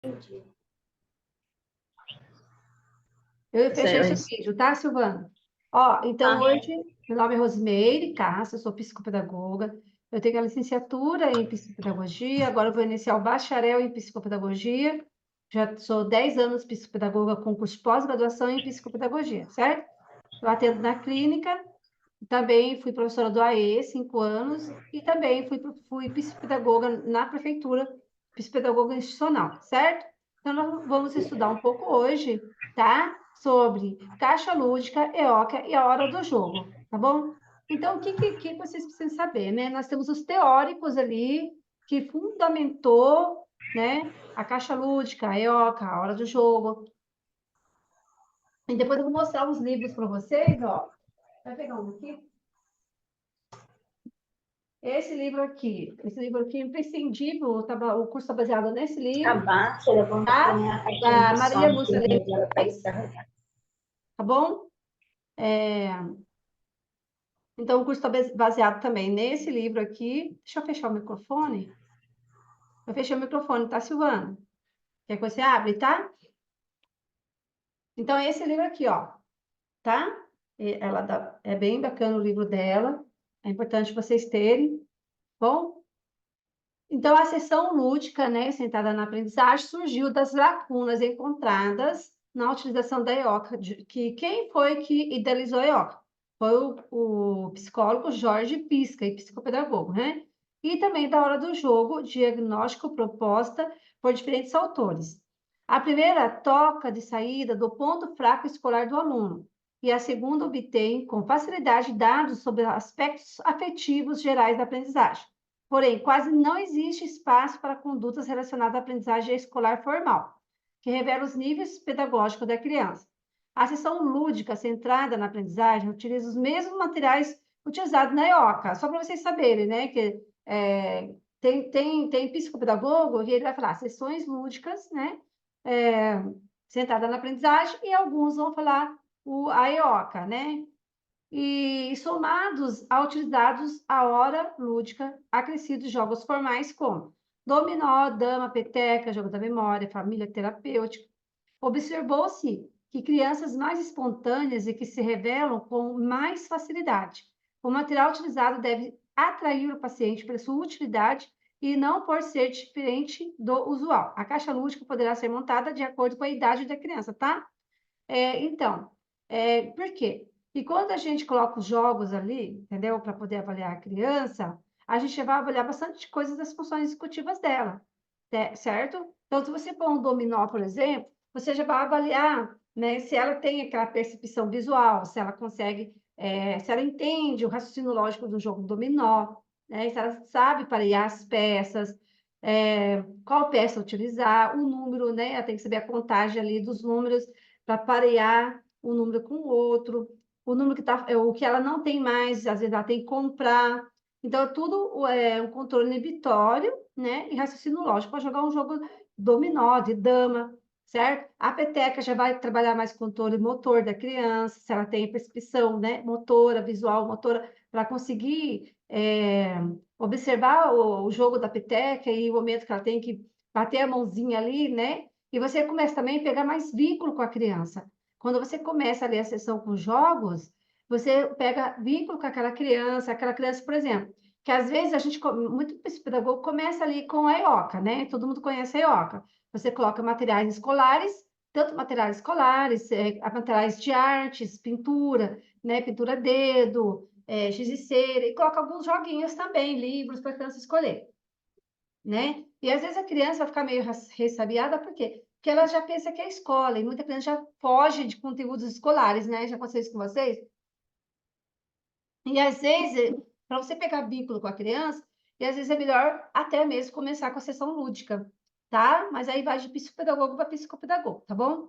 Entendi. Eu fechei Certo. seu vídeo, tá, Silvana? Ó, então Ah, hoje, meu nome é Rosimeire Castro, eu sou psicopedagoga. Eu tenho a licenciatura em psicopedagogia, agora eu vou iniciar o bacharel em psicopedagogia. Já sou 10 anos psicopedagoga com curso de pós-graduação em psicopedagogia, certo? Eu atendo na clínica, também fui professora do AE, 5 anos, e também fui psicopedagoga na prefeitura, psicopedagoga institucional, certo? Então, nós vamos estudar um pouco hoje, tá? Sobre caixa lúdica, EOCA e a hora do jogo, tá bom? Então, o que vocês precisam saber, né? Nós temos os teóricos ali que fundamentou, né? A caixa lúdica, a EOCA, a hora do jogo. E depois eu vou mostrar os livros para vocês, ó. Vai pegar um aqui? Esse livro aqui é imprescindível, o curso está baseado nesse livro, abaixa, levanta tá? também a caixinha Da de Maria som, que Lúcia às vezes ela pode Leite, descarregar. tá bom? É, então, o curso está baseado também nesse livro aqui. Deixa eu fechar o microfone. Eu fechei o microfone, tá, Silvana? Quer que você abre, tá? Então, é esse livro aqui, ó, tá? É bem bacana o livro dela. É importante vocês terem, bom? Então, a sessão lúdica, né, centrada na aprendizagem, surgiu das lacunas encontradas na utilização da EOCA, que quem foi que idealizou a EOCA? Foi o psicólogo Jorge Pisca, e psicopedagogo, né? E também da hora do jogo, diagnóstico proposta por diferentes autores. A primeira toca de saída do ponto fraco escolar do aluno, e a segunda obtém com facilidade dados sobre aspectos afetivos gerais da aprendizagem. Porém, quase não existe espaço para condutas relacionadas à aprendizagem escolar formal, que revela os níveis pedagógicos da criança. A sessão lúdica centrada na aprendizagem utiliza os mesmos materiais utilizados na EOCA, só para vocês saberem, né? Que tem psicopedagogo que ele vai falar sessões lúdicas, né? É, centrada na aprendizagem, e alguns vão falar a EOCA, né? E somados a utilizados a hora lúdica, acrescidos jogos formais como dominó, dama, peteca, jogo da memória, família terapêutica. Observou-se que crianças mais espontâneas e que se revelam com mais facilidade. O material utilizado deve atrair o paciente pela sua utilidade e não por ser diferente do usual. A caixa lúdica poderá ser montada de acordo com a idade da criança, tá? Então, por quê? E quando a gente coloca os jogos ali, entendeu? Para poder avaliar a criança, a gente vai avaliar bastante coisas das funções executivas dela, certo? Então, se você pôr um dominó, por exemplo, você já vai avaliar, né, se ela tem aquela percepção visual, se ela consegue, se ela entende o raciocínio lógico do jogo dominó, né, se ela sabe parear as peças, qual peça utilizar, o número, né? Ela tem que saber a contagem ali dos números para parear um número com o outro, o número que tá, o que ela não tem mais, às vezes ela tem que comprar. Então, é tudo um controle inibitório, né? E raciocínio lógico para jogar um jogo dominó, de dama, certo? A peteca já vai trabalhar mais controle motor da criança, se ela tem prescrição, né? Motora, visual, motora, para conseguir observar o jogo da peteca e o momento que ela tem que bater a mãozinha ali, né? E você começa também a pegar mais vínculo com a criança. Quando você começa a ler a sessão com jogos, você pega vínculo com aquela criança, por exemplo, que às vezes a gente, muito psicopedagogo, começa ali com a EOCA, né? Todo mundo conhece a EOCA. Você coloca materiais escolares, tanto materiais escolares, materiais de artes, pintura, né? Pintura a dedo, giz de cera, e coloca alguns joguinhos também, livros para a criança escolher, né? E às vezes a criança vai ficar meio ressabiada, por quê? Porque ela já pensa que é escola, e muita criança já foge de conteúdos escolares, né? Já aconteceu isso com vocês? E às vezes, para você pegar vínculo com a criança, e às vezes é melhor até mesmo começar com a sessão lúdica, tá? Mas aí vai de psicopedagogo para psicopedagogo, tá bom?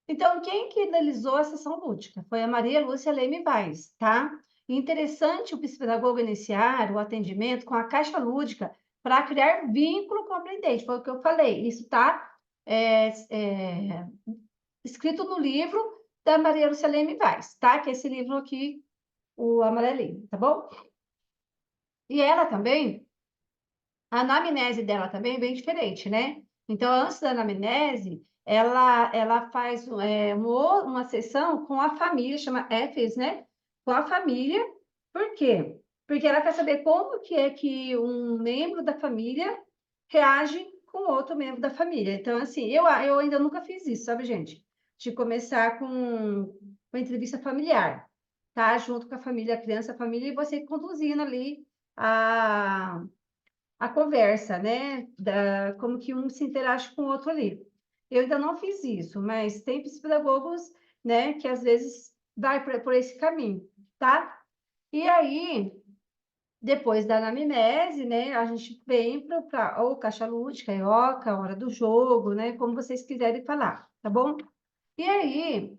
Então, quem que idealizou a sessão lúdica? Foi a Maria Lúcia Leme Vaz, tá? E interessante o psicopedagogo iniciar o atendimento com a caixa lúdica para criar vínculo com o aprendente. Foi o que eu falei. Isso está escrito no livro da Maria Lúcia Leme Vaz, tá? Que é esse livro aqui, o amarelinho, tá bom? E ela também, a anamnese dela também é bem diferente, né? Então, antes da anamnese, ela faz uma sessão com a família, chama EFES, né? Com a família. Por quê? Porque ela quer saber como que é que um membro da família reage com outro membro da família. Então, assim, eu ainda nunca fiz isso, sabe, gente? De começar com entrevista familiar, tá? Junto com a família, a criança, a família, e você conduzindo ali a a conversa, né? Como que um se interage com o outro ali. Eu ainda não fiz isso, mas tem psicólogos, né, que às vezes vai por esse caminho, tá? E aí, depois da anamnese, né, a gente vem para ou caixa lúdica, EOCA, hora do jogo, né, como vocês quiserem falar, tá bom? E aí,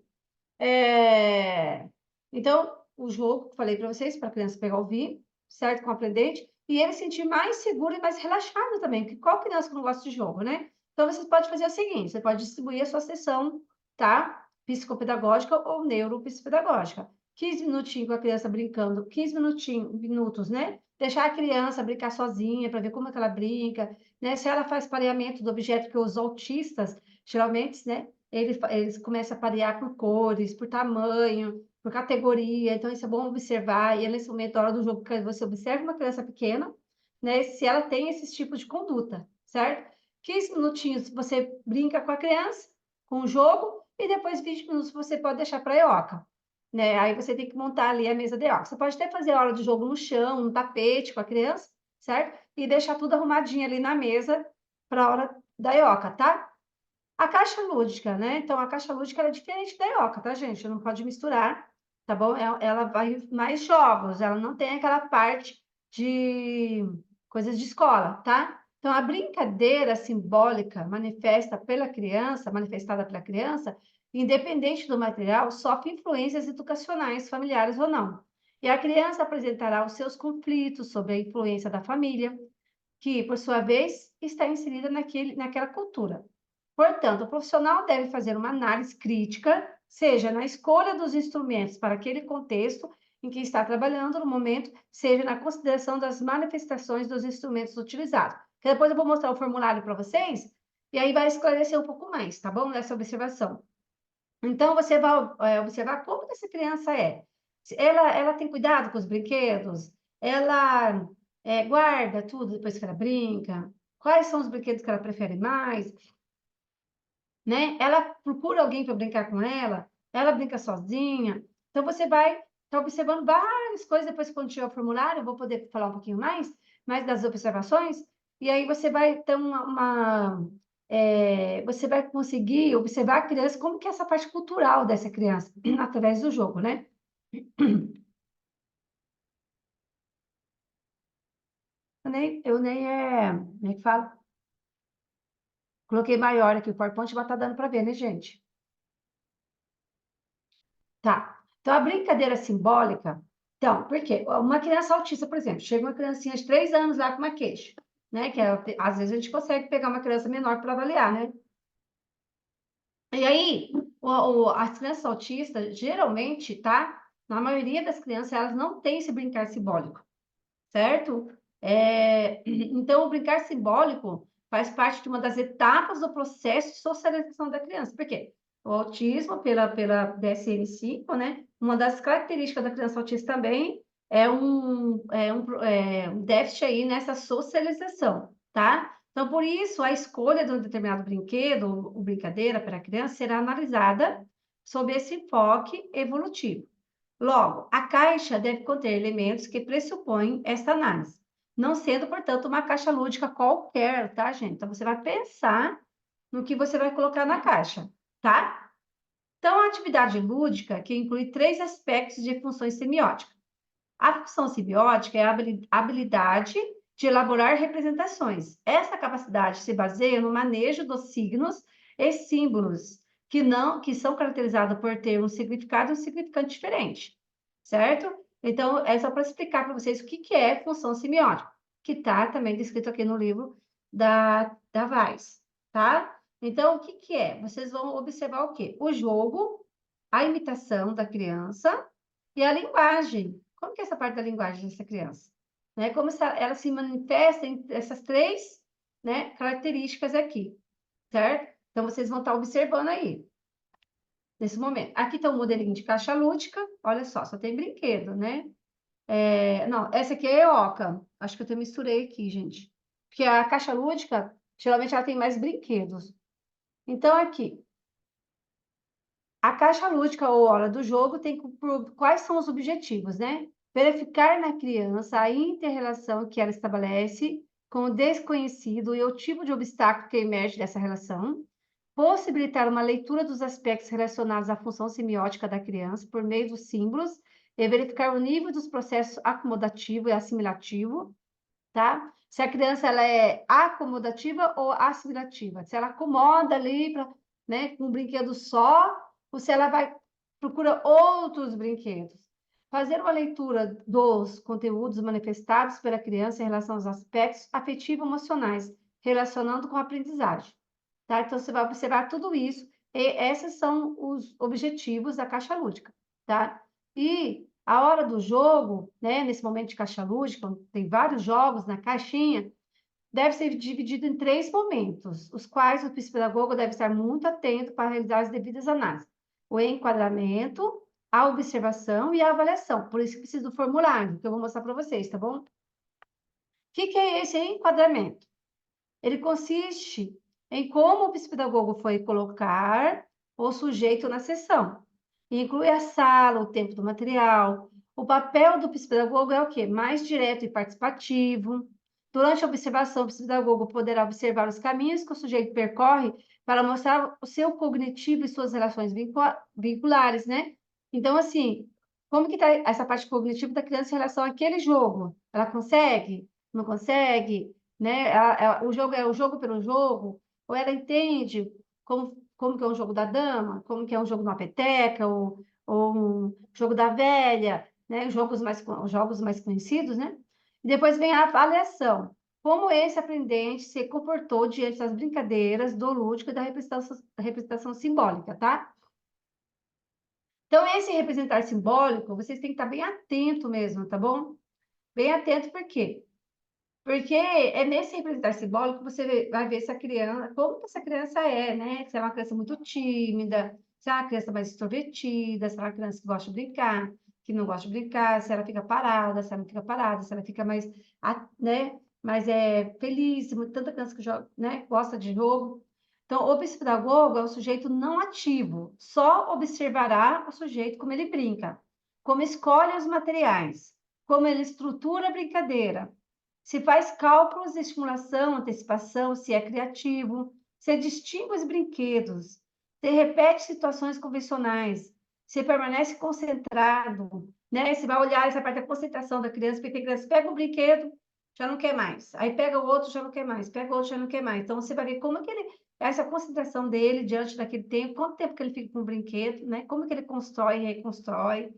é, então, o jogo, que falei para vocês, para a criança pegar o vinho, certo? Com o aprendente, e ele se sentir mais seguro e mais relaxado também, porque qual criança que não gosta de jogo, né? Então, você pode fazer o seguinte, você pode distribuir a sua sessão, tá? Psicopedagógica ou neuropsicopedagógica. 15 minutinhos com a criança brincando, 15 minutos, né? Deixar a criança brincar sozinha, para ver como é que ela brinca, né? Se ela faz pareamento do objeto, que os autistas, geralmente, né? Eles começam a parear por cores, por tamanho, por categoria. Então, isso é bom observar. E é nesse momento, na hora do jogo, que você observa uma criança pequena, né? Se ela tem esses tipos de conduta, certo? 15 minutinhos você brinca com a criança, com o jogo, e depois 20 minutos você pode deixar para a EOCA. Né? Aí você tem que montar ali a mesa de EOCA. Você pode até fazer a hora de jogo no chão, no tapete com a criança, certo? E deixar tudo arrumadinho ali na mesa para a hora da EOCA, tá? A caixa lúdica, né? Então, a caixa lúdica ela é diferente da ioca, tá, gente? Não pode misturar, tá bom? Ela vai mais jogos, ela não tem aquela parte de coisas de escola, tá? Então, a brincadeira simbólica manifestada pela criança, independente do material, sofre influências educacionais, familiares ou não. E a criança apresentará os seus conflitos sobre a influência da família, que, por sua vez, está inserida naquela cultura. Portanto, o profissional deve fazer uma análise crítica, seja na escolha dos instrumentos para aquele contexto em que está trabalhando no momento, seja na consideração das manifestações dos instrumentos utilizados. Que depois eu vou mostrar o formulário para vocês, e aí vai esclarecer um pouco mais, tá bom? Nessa observação. Então, você vai observar como que essa criança é. Ela tem cuidado com os brinquedos? Ela guarda tudo depois que ela brinca? Quais são os brinquedos que ela prefere mais? Né? Ela procura alguém para brincar com ela, ela brinca sozinha. Então, você vai estar observando várias coisas, depois, quando tiver o formulário, eu vou poder falar um pouquinho mais das observações, e aí você vai ter você vai conseguir observar a criança, como que é essa parte cultural dessa criança, através do jogo, né? Como é que fala? Coloquei maior aqui o PowerPoint, mas tá dando para ver, né, gente? Tá. Então, a brincadeira simbólica. Então, por quê? Uma criança autista, por exemplo, chega uma criancinha de 3 anos lá com uma queixa, né? Às vezes a gente consegue pegar uma criança menor para avaliar, né? E aí, as crianças autistas, geralmente, tá? Na maioria das crianças, elas não têm esse brincar simbólico, certo? Então, o brincar simbólico faz parte de uma das etapas do processo de socialização da criança. Por quê? O autismo, pela DSM-5, né? Uma das características da criança autista também é um déficit aí nessa socialização, tá? Então, por isso, a escolha de um determinado brinquedo ou brincadeira para a criança será analisada sob esse enfoque evolutivo. Logo, a caixa deve conter elementos que pressupõem esta análise, não sendo, portanto, uma caixa lúdica qualquer, tá, gente? Então, você vai pensar no que você vai colocar na caixa, tá? Então, a atividade lúdica, que inclui 3 aspectos de funções semióticas. A função semiótica é a habilidade de elaborar representações. Essa capacidade se baseia no manejo dos signos e símbolos, que são caracterizados por ter um significado e um significante diferente, certo? Então, é só para explicar para vocês o que é função semiótica, que está também descrito aqui no livro da Weiss, tá? Então, o que é? Vocês vão observar o quê? O jogo, a imitação da criança e a linguagem. Como que é essa parte da linguagem dessa criança? Né? Como ela se manifesta em essas 3, né, características aqui. certo? Então, vocês vão estar observando aí, nesse momento. Aqui está o modelinho de caixa lúdica, olha só tem brinquedo, né? Não, essa aqui é EOCA. Acho que eu até misturei aqui, gente. Porque a caixa lúdica, geralmente, ela tem mais brinquedos. Então, aqui, a caixa lúdica ou hora do jogo tem quais são os objetivos, né? Verificar na criança a inter-relação que ela estabelece com o desconhecido e o tipo de obstáculo que emerge dessa relação, possibilitar uma leitura dos aspectos relacionados à função semiótica da criança por meio dos símbolos e verificar o nível dos processos acomodativo e assimilativo, tá? Se a criança ela é acomodativa ou assimilativa, se ela acomoda ali né, com um brinquedo só, ou se ela procura outros brinquedos. Fazer uma leitura dos conteúdos manifestados pela criança em relação aos aspectos afetivo-emocionais, relacionando com a aprendizagem. Tá? Então, você vai observar tudo isso, e esses são os objetivos da caixa lúdica, tá? E a hora do jogo, né, nesse momento de caixa lúdica, tem vários jogos na caixinha, deve ser dividido em 3 momentos, os quais o psicopedagogo deve estar muito atento para realizar as devidas análises. O enquadramento, a observação e a avaliação. Por isso que precisa do formulário, que eu vou mostrar para vocês, tá bom? O que é esse enquadramento? Ele consiste em como o psicopedagogo foi colocar o sujeito na sessão. Inclui a sala, o tempo do material. O papel do psicopedagogo é o quê? Mais direto e participativo. Durante a observação, o psicopedagogo poderá observar os caminhos que o sujeito percorre para mostrar o seu cognitivo e suas relações vinculares, né? Então, assim, como que está essa parte cognitiva da criança em relação àquele jogo? Ela consegue? Não consegue? Né? O jogo é o jogo pelo jogo? Ou ela entende como que é um jogo da dama, como que é um jogo de uma peteca, ou um jogo da velha, né? Os jogos mais conhecidos, né? E depois vem a avaliação. Como esse aprendente se comportou diante das brincadeiras, do lúdico e da representação simbólica, tá? Então, esse representar simbólico, vocês têm que estar bem atento mesmo, tá bom? Bem atento, por quê? Porque é nesse representar simbólico que você vai ver se a criança, como que essa criança é, né? Se é uma criança muito tímida, se é uma criança mais extrovertida, se é uma criança que gosta de brincar, que não gosta de brincar, se ela fica parada, se ela não fica parada, se ela fica mais, né? Mais feliz, tanta criança que joga, né? Gosta de jogo. Então, o psicopedagogo é o sujeito não ativo, só observará o sujeito como ele brinca, como escolhe os materiais, como ele estrutura a brincadeira, se faz cálculos de estimulação, antecipação, se é criativo, se distingue os brinquedos, se repete situações convencionais, se permanece concentrado, né? Se vai olhar essa parte da concentração da criança, porque a criança pega um brinquedo, já não quer mais. Aí pega o outro, já não quer mais. Pega o outro, já não quer mais. Então, você vai ver como que essa concentração dele diante daquele tempo, quanto tempo que ele fica com o brinquedo, né? Como que ele constrói e reconstrói,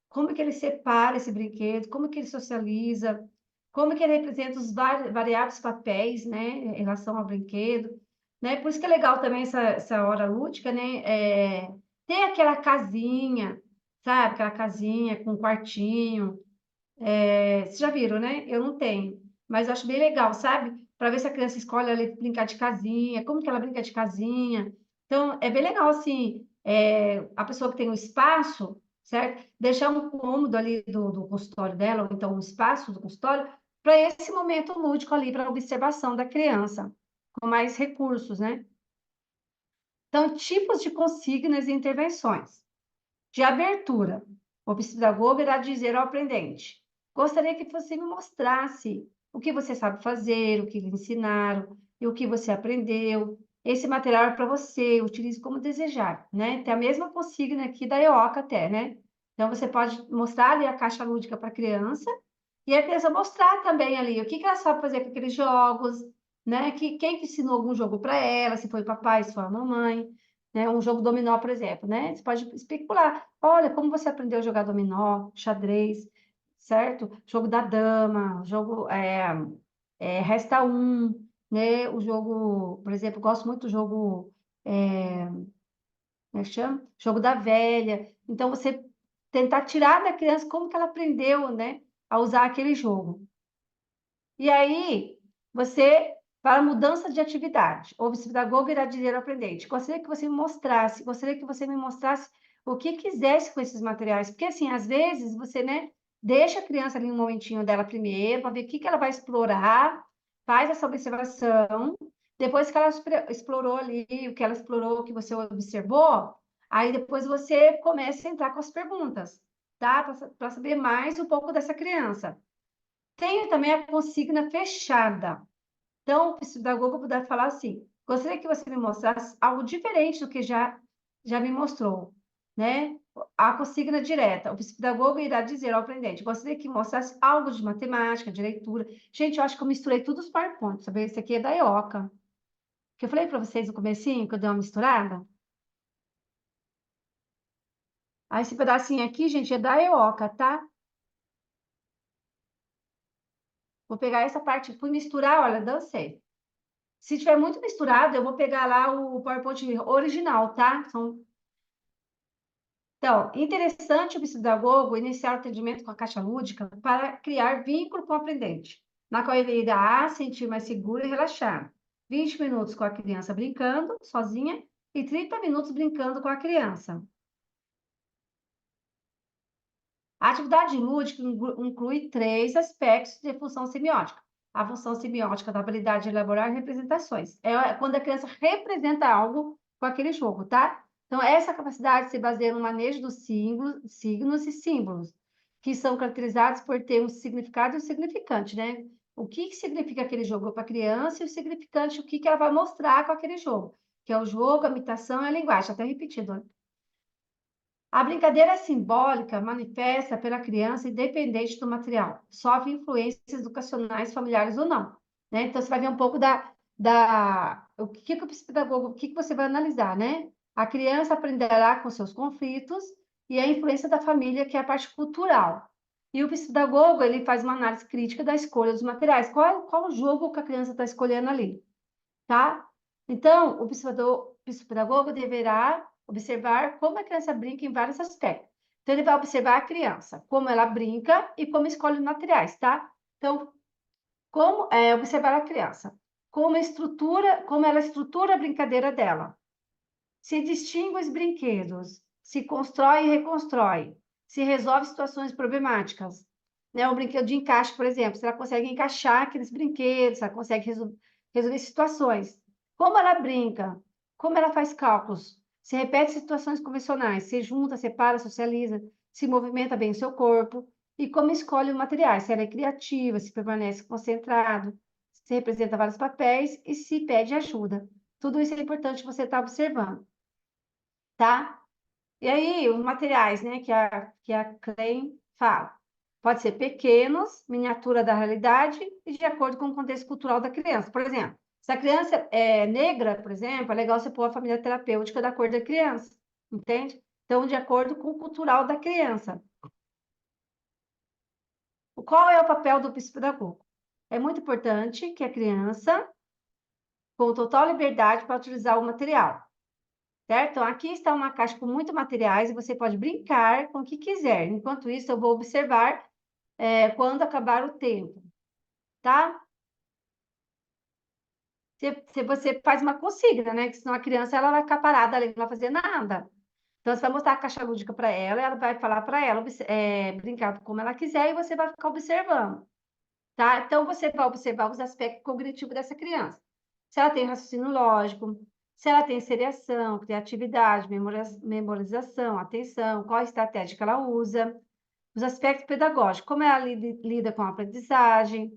como que ele separa esse brinquedo, como que ele socializa, como que ele representa os variados papéis, né, em relação ao brinquedo, né? Por isso que é legal também essa hora lúdica, né? Tem aquela casinha, sabe? Aquela casinha com um quartinho. Vocês já viram, né? Eu não tenho, mas eu acho bem legal, sabe? Para ver se a criança escolhe ali brincar de casinha, como que ela brinca de casinha. Então, é bem legal, assim, a pessoa que tem um espaço, certo? Deixar um cômodo ali do consultório dela, ou então um espaço do consultório, para esse momento lúdico ali, para observação da criança, com mais recursos, né? Então, tipos de consignas e intervenções. De abertura, o psicopedagogo irá dizer ao aprendente: gostaria que você me mostrasse o que você sabe fazer, o que lhe ensinaram e o que você aprendeu. Esse material é para você, utilize como desejar, né? Tem a mesma consigna aqui da EOCA até, né? Então, você pode mostrar ali a caixa lúdica para a criança e a criança mostrar também ali o que ela sabe fazer com aqueles jogos, né? Quem que ensinou algum jogo para ela, se foi o papai, se foi a mamãe, né? Um jogo dominó, por exemplo, né? Você pode especular. Olha, como você aprendeu a jogar dominó, xadrez, certo? Jogo da dama, jogo resta um, né? O jogo, por exemplo, gosto muito do jogo, como é que chama? Jogo da velha. Então, você tentar tirar da criança como que ela aprendeu, né? A usar aquele jogo. E aí, você para mudança de atividade. O psicopedagogo irá dizer ao aprendente: gostaria que você me mostrasse o que quisesse com esses materiais. Porque, assim, às vezes, você, né, deixa a criança ali um momentinho dela primeiro, para ver o que ela vai explorar, faz essa observação. Depois que ela explorou ali, o que ela explorou, o que você observou, aí depois você começa a entrar com as perguntas, tá? Para saber mais um pouco dessa criança. Tem também a consigna fechada. Então, o psicopedagogo poderá falar assim: gostaria que você me mostrasse algo diferente do que já me mostrou, né? A consigna direta. O psicopedagogo irá dizer ao aprendente: gostaria que mostrasse algo de matemática, de leitura. Gente, eu acho que eu misturei tudo os PowerPoints, sabe? Esse aqui é da EOCA. Que eu falei para vocês no comecinho, que eu dei uma misturada. Aí, esse pedacinho aqui, gente, é da EOCA, tá? Vou pegar essa parte, fui misturar, olha, dancei. Se tiver muito misturado, eu vou pegar lá o PowerPoint original, tá? Então, interessante o psicopedagogo iniciar o atendimento com a caixa lúdica para criar vínculo com o aprendente, na qual ele irá sentir mais seguro e relaxado. 20 minutos com a criança brincando, sozinha, e 30 minutos brincando com a criança. A atividade lúdica inclui três aspectos de função semiótica. A função semiótica da habilidade de elaborar representações. É quando a criança representa algo com aquele jogo, tá? Então, essa capacidade se baseia no manejo dos signos e símbolos, que são caracterizados por ter um significado e um significante, né? O que significa aquele jogo para a criança e o significante, o que ela vai mostrar com aquele jogo, que é o jogo, a imitação e a linguagem. Até repetido, né? A brincadeira simbólica manifesta pela criança independente do material, sofre influências educacionais familiares ou não, né? Então, você vai ver um pouco o que que o psicopedagogo, o que que você vai analisar, né? A criança aprenderá com seus conflitos e a influência da família, que é a parte cultural. E o psicopedagogo, ele faz uma análise crítica da escolha dos materiais. Qual o jogo que a criança está escolhendo ali? Tá? Então, o psicopedagogo deverá observar como a criança brinca em vários aspectos. Então, ele vai observar a criança, como ela brinca e como escolhe os materiais, tá? Então, observar a criança, como ela estrutura a brincadeira dela, se distingue os brinquedos, se constrói e reconstrói, se resolve situações problemáticas, né? O brinquedo de encaixe, por exemplo, se ela consegue encaixar aqueles brinquedos, se ela consegue resolver situações. Como ela brinca, como ela faz cálculos, se repete situações convencionais, se junta, separa, socializa, se movimenta bem o seu corpo, e como escolhe os materiais, se ela é criativa, se permanece concentrado, se representa vários papéis e se pede ajuda. Tudo isso é importante você estar observando, tá? E aí, os materiais, né, que a Klein fala. Pode ser pequenos, miniatura da realidade e de acordo com o contexto cultural da criança. Por exemplo, se a criança é negra, por exemplo, é legal você pôr a família terapêutica da cor da criança, entende? Então, de acordo com o cultural da criança. Qual é o papel do psicopedagogo? É muito importante que a criança, com total liberdade para utilizar o material, certo? Então, aqui está uma caixa com muitos materiais e você pode brincar com o que quiser. Enquanto isso, eu vou observar quando acabar o tempo, tá? Se você faz uma consigna, né? Que senão a criança ela vai ficar parada ali, não vai fazer nada. Então, você vai mostrar a caixa lúdica para ela vai falar para ela brincar como ela quiser e você vai ficar observando, tá? Então, você vai observar os aspectos cognitivos dessa criança. Se ela tem raciocínio lógico, se ela tem seriação, criatividade, memorização, atenção, qual a estratégia que ela usa, os aspectos pedagógicos, como ela lida com a aprendizagem,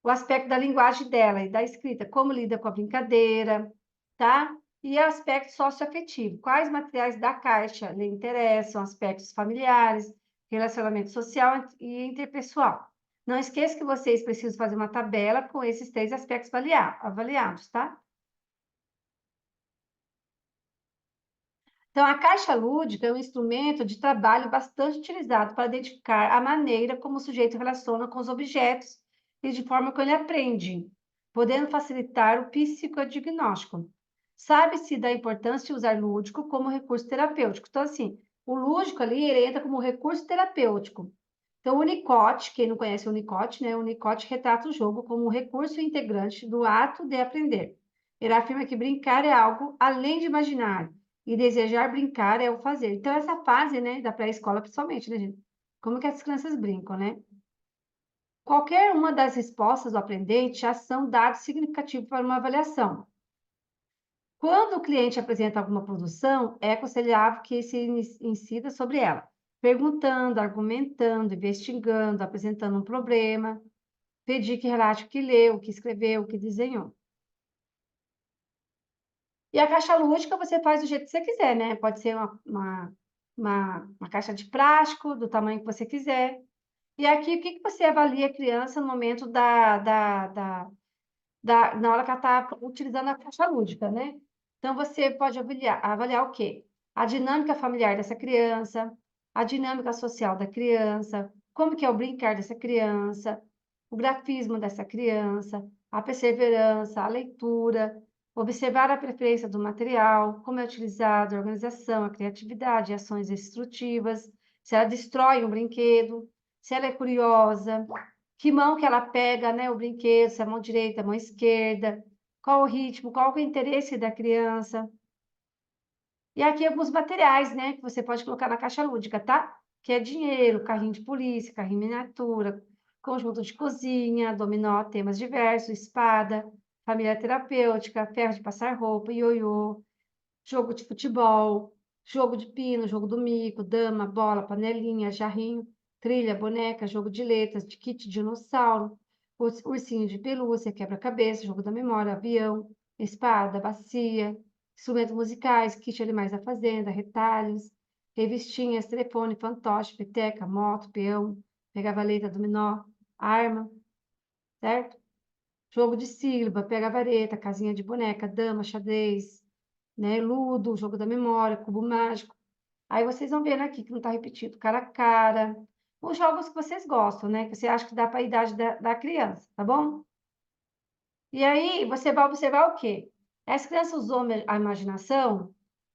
o aspecto da linguagem dela e da escrita, como lida com a brincadeira, tá? E o aspecto socioafetivo, quais materiais da caixa lhe interessam, aspectos familiares, relacionamento social e interpessoal. Não esqueça que vocês precisam fazer uma tabela com esses três aspectos avaliados, tá? Então, a caixa lúdica é um instrumento de trabalho bastante utilizado para identificar a maneira como o sujeito relaciona com os objetos e de forma como ele aprende, podendo facilitar o psicodiagnóstico. Sabe-se da importância de usar lúdico como recurso terapêutico. Então, assim, o lúdico ali, ele entra como recurso terapêutico. Então, o Winnicott, quem não conhece o Winnicott, né? O Winnicott retrata o jogo como um recurso integrante do ato de aprender. Ele afirma que brincar é algo além de imaginar, e desejar brincar é o fazer. Então, essa fase, né, da pré-escola, principalmente, né, gente? Como que as crianças brincam, né? Qualquer uma das respostas do aprendente já são dados significativos para uma avaliação. Quando o cliente apresenta alguma produção, é aconselhável que se incida sobre ela, perguntando, argumentando, investigando, apresentando um problema, pedir que relate o que leu, o que escreveu, o que desenhou. E a caixa lúdica você faz do jeito que você quiser, né? Pode ser uma caixa de plástico, do tamanho que você quiser. E aqui, o que que você avalia a criança no momento na hora que ela está utilizando a caixa lúdica, né? Então, você pode avaliar o quê? A dinâmica familiar dessa criança, a dinâmica social da criança, como que é o brincar dessa criança, o grafismo dessa criança, a perseverança, a leitura, observar a preferência do material, como é utilizado, a organização, a criatividade, ações instrutivas, se ela destrói um brinquedo, se ela é curiosa, que mão que ela pega, né, o brinquedo, se é a mão direita, a mão esquerda, qual o ritmo, qual o interesse da criança. E aqui alguns materiais, né, que você pode colocar na caixa lúdica, tá? Que é dinheiro, carrinho de polícia, carrinho miniatura, conjunto de cozinha, dominó, temas diversos, espada, família terapêutica, ferro de passar roupa, ioiô, jogo de futebol, jogo de pino, jogo do mico, dama, bola, panelinha, jarrinho, trilha, boneca, jogo de letras, de kit dinossauro, ursinho de pelúcia, quebra-cabeça, jogo da memória, avião, espada, bacia, instrumentos musicais, kit animais da fazenda, retalhos, revistinhas, telefone, fantoche, peteca, moto, peão, pega-valeta, dominó, arma, certo? Jogo de sílaba, pega-vareta, casinha de boneca, dama, xadrez, né? Ludo, jogo da memória, cubo mágico. Aí vocês vão vendo aqui que não está repetido, cara a cara. Os jogos que vocês gostam, né? Que você acha que dá para a idade da criança, tá bom? E aí você vai observar o quê? As crianças usou a imaginação,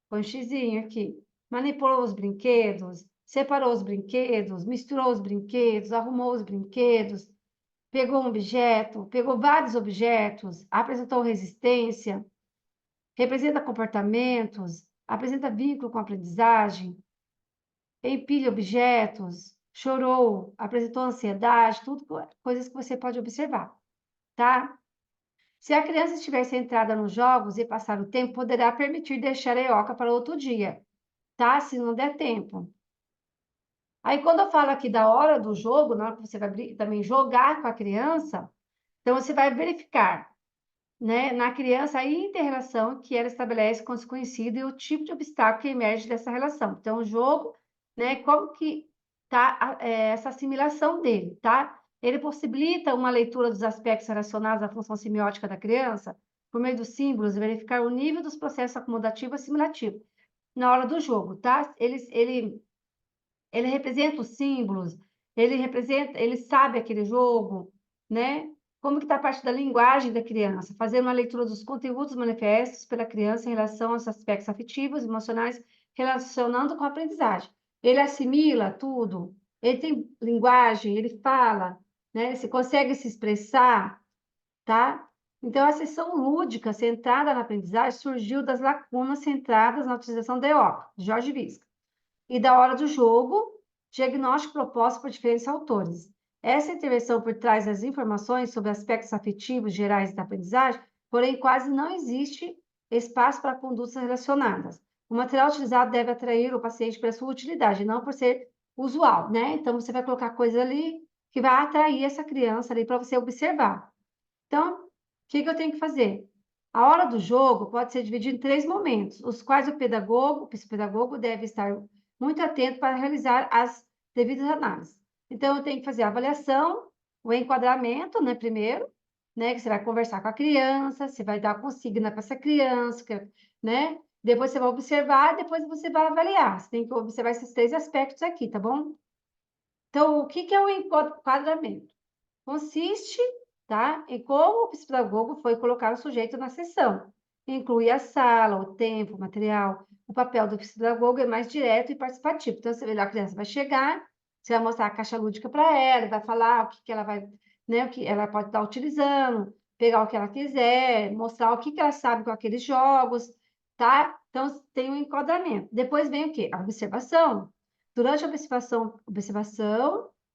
põe um xizinho aqui, manipulou os brinquedos, separou os brinquedos, misturou os brinquedos, arrumou os brinquedos, pegou um objeto, pegou vários objetos, apresentou resistência, representa comportamentos, apresenta vínculo com a aprendizagem, empilha objetos, chorou, apresentou ansiedade, tudo coisas que você pode observar, tá? Se a criança estiver centrada nos jogos e passar o tempo, poderá permitir deixar a EOCA para outro dia, tá? Se não der tempo. Aí, quando eu falo aqui da hora do jogo, na hora que você vai também jogar com a criança, então você vai verificar, né, na criança a inter-relação que ela estabelece com o desconhecido e o tipo de obstáculo que emerge dessa relação. Então, o jogo, né, como que tá essa assimilação dele, tá? Ele possibilita uma leitura dos aspectos relacionados à função semiótica da criança por meio dos símbolos e verificar o nível dos processos acomodativo e assimilativo na hora do jogo, tá? Ele representa os símbolos, ele sabe aquele jogo, né? Como que está a parte da linguagem da criança? Fazer uma leitura dos conteúdos manifestos pela criança em relação aos aspectos afetivos, emocionais, relacionando com a aprendizagem. Ele assimila tudo, ele tem linguagem, ele fala, né? Ele consegue se expressar, tá? Então, a sessão lúdica centrada na aprendizagem surgiu das lacunas centradas na utilização da EOC, de Jorge Visca e da hora do jogo, diagnóstico proposto por diferentes autores. Essa intervenção por trás das informações sobre aspectos afetivos gerais da aprendizagem, porém quase não existe espaço para condutas relacionadas. O material utilizado deve atrair o paciente pela sua utilidade, não por ser usual, né? Então, você vai colocar coisa ali que vai atrair essa criança ali para você observar. Então, o que que eu tenho que fazer? A hora do jogo pode ser dividida em 3 momentos, os quais o psicopedagogo deve estar muito atento para realizar as devidas análises. Então, eu tenho que fazer a avaliação, o enquadramento, né, primeiro, né, que você vai conversar com a criança, você vai dar a consigna para essa criança, né? Depois você vai observar, depois você vai avaliar. Você tem que observar esses 3 aspectos aqui, tá bom? Então, o que que é o enquadramento? Consiste, tá, em como o psicopedagogo foi colocar o sujeito na sessão. Inclui a sala, o tempo, o material. O papel do psicopedagogo é mais direto e participativo. Então, você vê lá, a criança vai chegar, Você vai mostrar a caixa lúdica para ela, vai falar o que que ela vai, né, o que ela pode estar utilizando, pegar o que ela quiser, mostrar o que que ela sabe com aqueles jogos, tá? Então, tem um enquadramento. Depois vem o quê? A observação. Durante a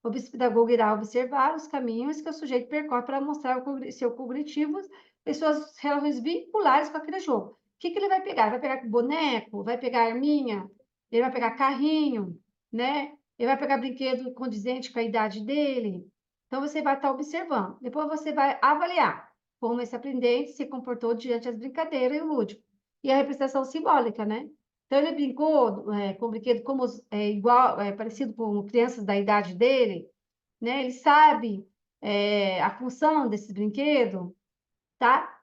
o pedagogo irá observar os caminhos que o sujeito percorre para mostrar seu cognitivo e suas relações vinculares com aquele jogo. O que que ele vai pegar? Ele vai pegar boneco? Vai pegar arminha? Ele vai pegar carrinho, né? Ele vai pegar brinquedo condizente com a idade dele. Então, você vai estar observando. Depois, você vai avaliar como esse aprendente se comportou diante das brincadeiras e o lúdico. E a representação simbólica, né? Então, ele brincou com brinquedo como, igual, parecido com crianças da idade dele, né? Ele sabe a função desse brinquedo, tá?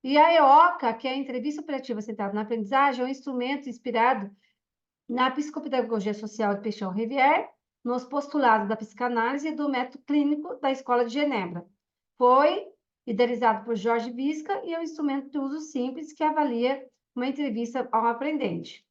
E a EOCA, que é a entrevista operativa centrada na aprendizagem, é um instrumento inspirado na psicopedagogia social de Peixão Rivière, nos postulados da psicanálise e do método clínico da Escola de Genebra. Foi idealizado por Jorge Visca e é um instrumento de uso simples que avalia uma entrevista ao aprendente.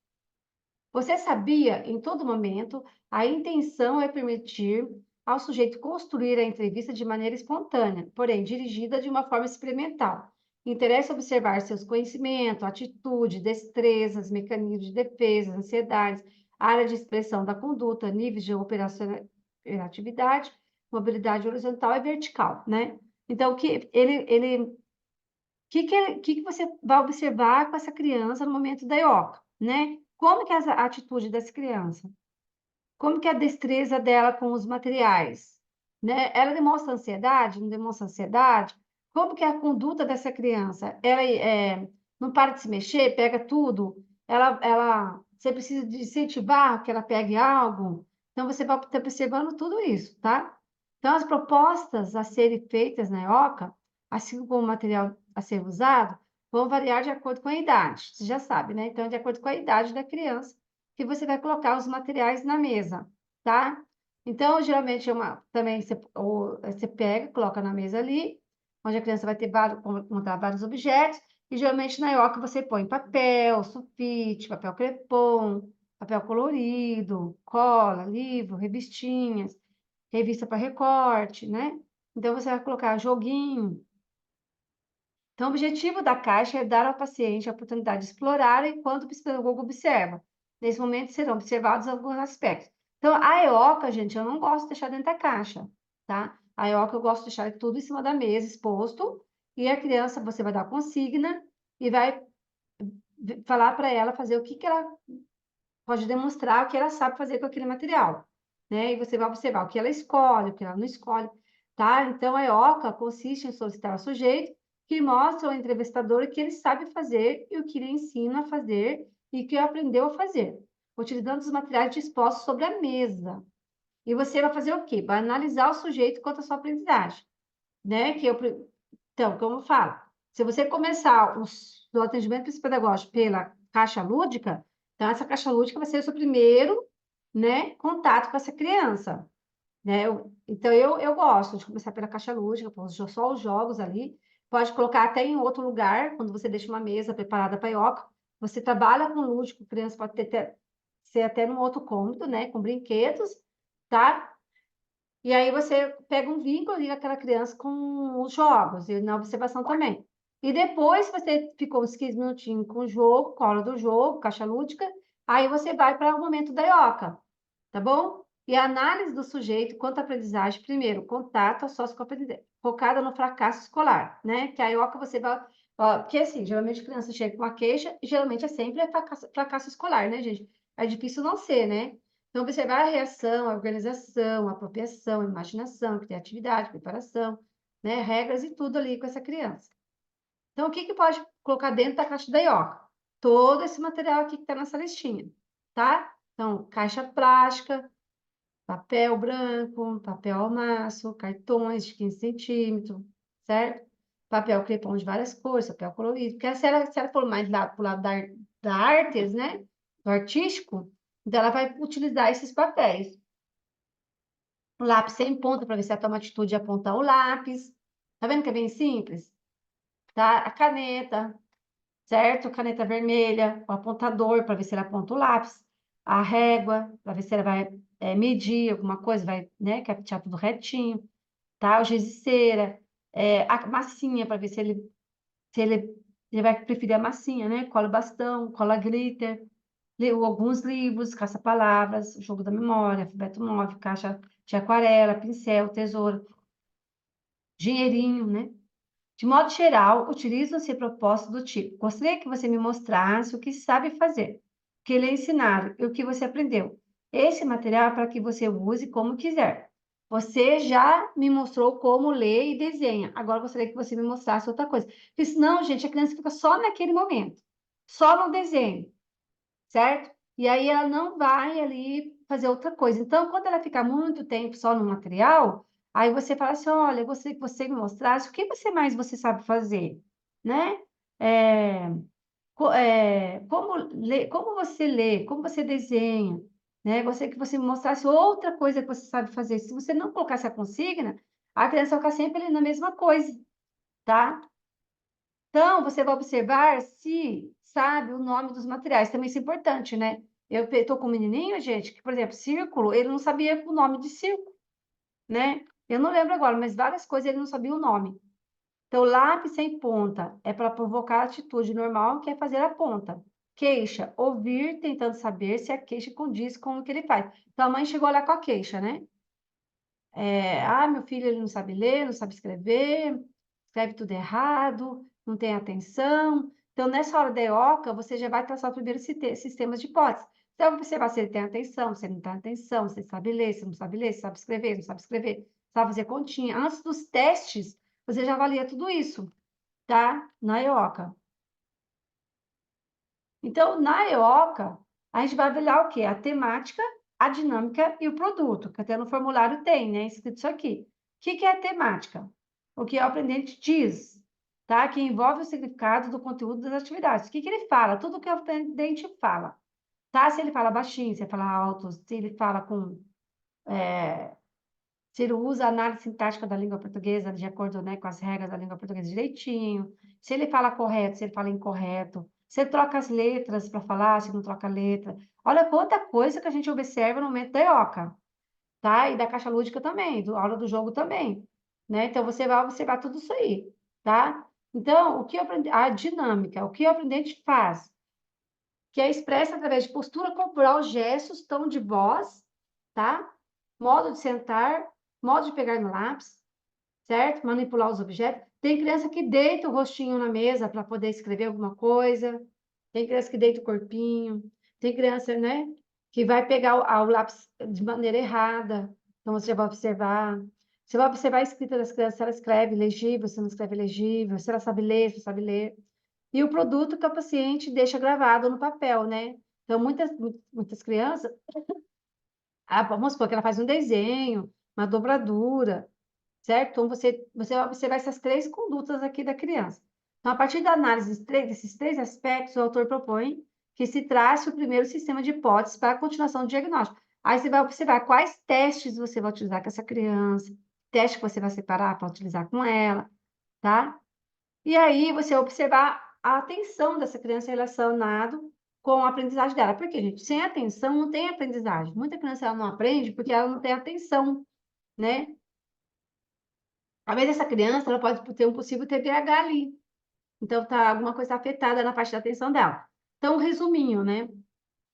Você sabia, em todo momento, a intenção é permitir ao sujeito construir a entrevista de maneira espontânea, porém dirigida de uma forma experimental. Interessa observar seus conhecimentos, atitude, destrezas, mecanismos de defesa, ansiedades, área de expressão da conduta, níveis de operatividade, mobilidade horizontal e vertical, né? Então, que você vai observar com essa criança no momento da IOCA, né? Como que é a atitude dessa criança? Como que é a destreza dela com os materiais, né? Ela demonstra ansiedade? Não demonstra ansiedade? Como que é a conduta dessa criança? Ela não para de se mexer, pega tudo? Você precisa de incentivar que ela pegue algo? Então, você vai estar observando tudo isso, tá? Então, as propostas a serem feitas na IOCA, assim como o material a ser usado, vão variar de acordo com a idade. Você já sabe, né? Então, de acordo com a idade da criança, que você vai colocar os materiais na mesa, tá? Então, geralmente, também você pega, coloca na mesa ali, onde a criança vai ter montar vários objetos, e geralmente na ioca você põe papel, sulfite, papel crepom, papel colorido, cola, livro, revistinhas, revista para recorte, né? Então, você vai colocar joguinho. Então, o objetivo da caixa é dar ao paciente a oportunidade de explorar enquanto o psicopedagogo observa. Nesse momento, serão observados alguns aspectos. Então, a EOCA, gente, eu não gosto de deixar dentro da caixa, tá? A EOCA eu gosto de deixar tudo em cima da mesa, exposto, e a criança, você vai dar consigna e vai falar para ela fazer o que que ela pode demonstrar, o que ela sabe fazer com aquele material, né? E você vai observar o que ela escolhe, o que ela não escolhe, tá? Então, a EOCA consiste em solicitar ao sujeito que mostra ao entrevistador o que ele sabe fazer e o que ele ensina a fazer e o que aprendeu a fazer, utilizando os materiais dispostos sobre a mesa. E você vai fazer o quê? Vai analisar o sujeito quanto à sua aprendizagem, né? Então, como eu falo, se você começar o atendimento psicopedagógico pela caixa lúdica, então essa caixa lúdica vai ser o seu primeiro, né, contato com essa criança, né? Então, eu gosto de começar pela caixa lúdica, só os jogos ali. Pode colocar até em outro lugar, quando você deixa uma mesa preparada para ioca. Você trabalha com lúdico, criança pode ser até num outro cômodo, né? Com brinquedos, tá? E aí você pega um vínculo e liga aquela criança com os jogos, e na observação também. E depois você ficou uns 15 minutinhos com o jogo, cola do jogo, caixa lúdica, aí você vai para o momento da ioca, tá bom? E a análise do sujeito quanto à aprendizagem, primeiro, contato socioaprendizagem, focada no fracasso escolar, né? Que a ioca você vai... Ó, porque assim, geralmente a criança chega com uma queixa, e geralmente é sempre fracasso escolar, né, gente? É difícil não ser, né? Então, observar a reação, a organização, a apropriação, a imaginação, criatividade, preparação, né? Regras e tudo ali com essa criança. Então, o que que pode colocar dentro da caixa da ioca? Todo esse material aqui que está nessa listinha, tá? Então, caixa plástica, papel branco, papel ao maço, cartões de 15 centímetros, certo? Papel crepom de várias cores, papel colorido. Porque se ela for mais para o lado da artes, né? Do artístico, então ela vai utilizar esses papéis. O lápis sem ponta, para ver se ela toma atitude de apontar o lápis. Tá vendo que é bem simples? Tá? A caneta, certo? Caneta vermelha, o apontador, para ver se ela aponta o lápis. a régua, para ver se ela vai medir alguma coisa, vai, né, caprichar tudo retinho, tá? O giz de cera, a massinha, para ver se ele vai preferir a massinha, né? Cola bastão, cola glitter, leu alguns livros, caça-palavras, jogo da memória, alfabeto móvel, caixa de aquarela, pincel, tesoura, dinheirinho, né? De modo geral, utilizam-se propostas do tipo: gostaria que você me mostrasse o que sabe fazer, o que lhe ensinaram e o que você aprendeu. Esse material é para que você use como quiser. Você já me mostrou como lê e desenha. Agora, eu gostaria que você me mostrasse outra coisa. Porque senão, gente, a criança fica só naquele momento, só no desenho, certo? E aí ela não vai ali fazer outra coisa. Então, quando ela fica muito tempo só no material, aí você fala assim, olha, eu gostaria que você me mostrasse o que você sabe fazer, né? É, como você lê, como você desenha, né? Gostaria que você me mostrasse outra coisa que você sabe fazer. Se você não colocasse a consigna, a criança vai ficar sempre ali na mesma coisa, tá? Então, você vai observar se sabe o nome dos materiais. Também isso é importante, né? Eu estou com um menininho, gente, que, por exemplo, círculo, ele não sabia o nome de círculo, né? Eu não lembro agora, mas várias coisas ele não sabia o nome. Então, lápis sem ponta é para provocar a atitude normal, que é fazer a ponta. Queixa, ouvir, tentando saber se a queixa condiz com o que ele faz. Então, a mãe chegou lá com a queixa, né? Meu filho ele não sabe ler, não sabe escrever, escreve tudo errado, não tem atenção. Então, nessa hora da EOCA, você já vai traçar o primeiro sistema de hipótese. Então, você vai se ele tem atenção, se ele não tem atenção, se ele sabe ler, se não sabe ler, se sabe escrever, não sabe escrever, sabe fazer continha. Antes dos testes, você já avalia tudo isso, tá? Na EOCA. Então, na EOCA, a gente vai avaliar o quê? A temática, a dinâmica e o produto, que até no formulário tem, né? Escrito isso aqui. O que é a temática? O que o aprendente diz, tá? Que envolve o significado do conteúdo das atividades. O que ele fala? Tudo o que o aprendente fala, tá? Se ele fala baixinho, se ele fala alto, se ele fala com... se ele usa a análise sintática da língua portuguesa de acordo, né, com as regras da língua portuguesa direitinho, se ele fala correto, se ele fala incorreto, se ele troca as letras para falar, se não troca a letra. Olha quanta coisa que a gente observa no momento da EOCA, tá? E da caixa lúdica também, aula do jogo também, né? Então, você vai observar tudo isso aí, tá? Então, a dinâmica, o que o aprendente faz, que é expressa através de postura corporal, gestos, tom de voz, tá? Modo de sentar, modo de pegar no lápis, certo? Manipular os objetos. Tem criança que deita o rostinho na mesa para poder escrever alguma coisa. Tem criança que deita o corpinho. Tem criança, né, que vai pegar o lápis de maneira errada. Então, você já vai observar. Você vai observar a escrita das crianças, se ela escreve legível, se não escreve legível, se ela sabe ler, se não sabe ler. E o produto que o paciente deixa gravado no papel, né? Então, muitas crianças, vamos supor que ela faz um desenho, uma dobradura, certo? Então, você vai observar essas três condutas aqui da criança. Então, a partir da análise desses três aspectos, o autor propõe que se trace o primeiro sistema de hipóteses para a continuação do diagnóstico. Aí você vai observar quais testes você vai utilizar com essa criança, teste que você vai separar para utilizar com ela, tá? E aí você observar a atenção dessa criança relacionado com a aprendizagem dela. Porque, gente, sem atenção não tem aprendizagem. Muita criança ela não aprende porque ela não tem atenção, né? Às vezes essa criança ela pode ter um possível TDAH ali. Então, tá alguma coisa afetada na parte da atenção dela. Então, um resuminho, né?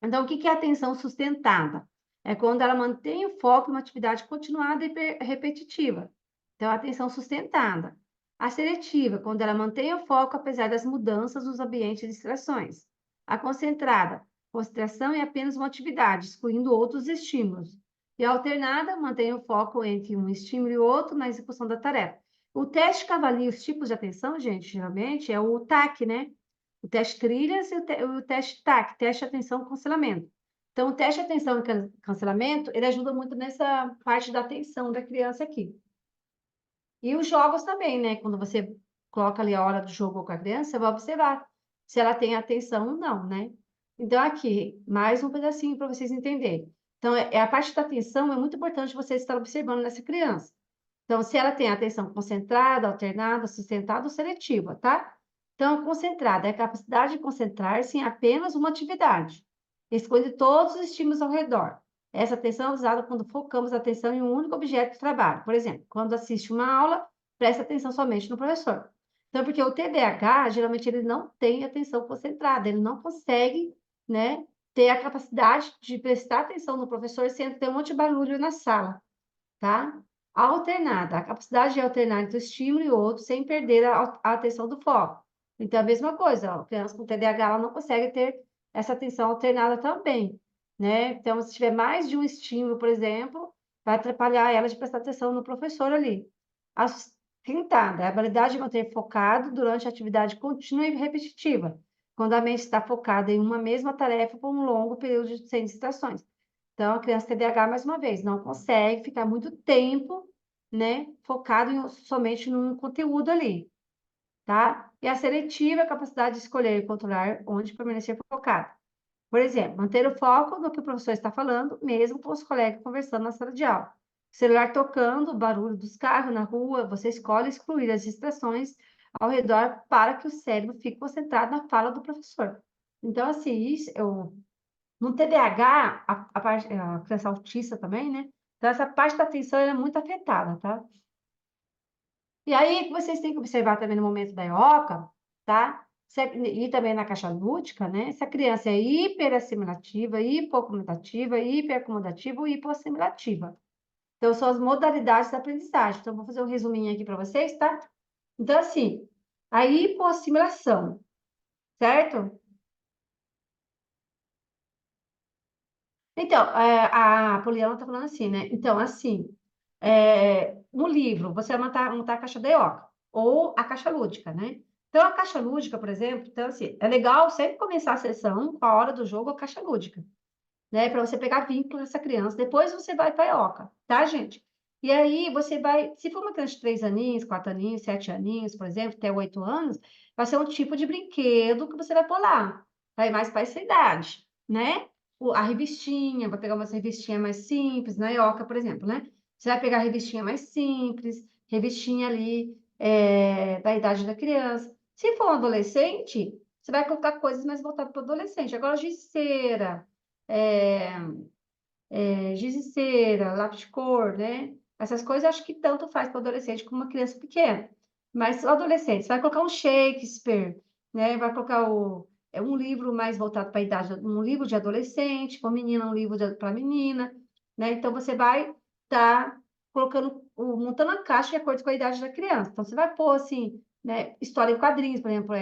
Então, o que é atenção sustentada? É quando ela mantém o foco em uma atividade continuada e repetitiva. Então, a atenção sustentada. A seletiva, quando ela mantém o foco apesar das mudanças nos ambientes e distrações. A concentrada, concentração em apenas uma atividade, excluindo outros estímulos. E a alternada, mantém o foco entre um estímulo e outro na execução da tarefa. O teste que avalia os tipos de atenção, gente, geralmente, é o TAC, né? O teste trilhas e o teste TAC, teste de atenção e cancelamento. Então, o teste de atenção e cancelamento, ele ajuda muito nessa parte da atenção da criança aqui. E os jogos também, né? Quando você coloca ali a hora do jogo com a criança, você vai observar se ela tem atenção ou não, né? Então, aqui, mais um pedacinho para vocês entenderem. Então, a parte da atenção é muito importante você estar observando nessa criança. Então, se ela tem atenção concentrada, alternada, sustentada ou seletiva, tá? Então, concentrada é a capacidade de concentrar-se em apenas uma atividade. Exclui todos os estímulos ao redor. Essa atenção é usada quando focamos a atenção em um único objeto de trabalho. Por exemplo, quando assiste uma aula, presta atenção somente no professor. Então, porque o TDAH, geralmente, ele não tem atenção concentrada, ele não consegue, né, ter a capacidade de prestar atenção no professor sem ter um monte de barulho na sala, tá? Alternada, a capacidade de alternar entre um estímulo e outro sem perder a atenção do foco. Então, a mesma coisa, ó, a criança com TDAH, ela não consegue ter essa atenção alternada também, né? Então, se tiver mais de um estímulo, por exemplo, vai atrapalhar ela de prestar atenção no professor ali. A sustentada, a habilidade de manter focado durante a atividade contínua e repetitiva, quando a mente está focada em uma mesma tarefa por um longo período sem distrações. Então, a criança TDAH, mais uma vez, não consegue ficar muito tempo, né, focado somente num conteúdo ali, tá? E a seletiva é a capacidade de escolher e controlar onde permanecer focado. Por exemplo, manter o foco no que o professor está falando, mesmo com os colegas conversando na sala de aula. Celular tocando, o barulho dos carros na rua, você escolhe excluir as distrações ao redor para que o cérebro fique concentrado na fala do professor. Então, assim, isso, no TDAH, a criança autista também, né? Então, essa parte da atenção ela é muito afetada, tá? E aí, vocês têm que observar também no momento da IOCA, tá? E também na caixa lúdica, né? Se a criança é hiperassimilativa, hipocomutativa, hipercomodativa ou hipoassimilativa. Então, são as modalidades da aprendizagem. Então, vou fazer um resuminho aqui para vocês, tá? Então, assim, a hipoassimilação, certo? Então, a Poliana está falando assim, né? Então, assim, no livro, você vai montar a caixa da EOCA, ou a caixa lúdica, né? Então, a caixa lúdica, por exemplo, então, assim, é legal sempre começar a sessão com a hora do jogo, a caixa lúdica, né? Para você pegar vínculo com essa criança. Depois você vai para a EOCA, tá, gente? E aí você vai, se for uma criança de 3 aninhos, 4 aninhos, 7 aninhos, por exemplo, até 8 anos, vai ser um tipo de brinquedo que você vai pôr lá. Vai mais para essa idade, né? A revistinha, vai pegar uma revistinha mais simples, na EOCA, por exemplo, né? Você vai pegar a revistinha mais simples, revistinha ali, da idade da criança. Se for um adolescente, você vai colocar coisas mais voltadas para o adolescente. Agora, giz de cera, é, giz de cera, lápis de cor, né? Essas coisas acho que tanto faz para o adolescente como uma criança pequena. Mas o adolescente, você vai colocar um Shakespeare, né? Vai colocar um livro mais voltado para a idade, um livro de adolescente, para menina, um livro para menina, né? Então você vai estar colocando, montando a caixa de acordo com a idade da criança. Então você vai pôr assim, né? História em quadrinhos, por exemplo,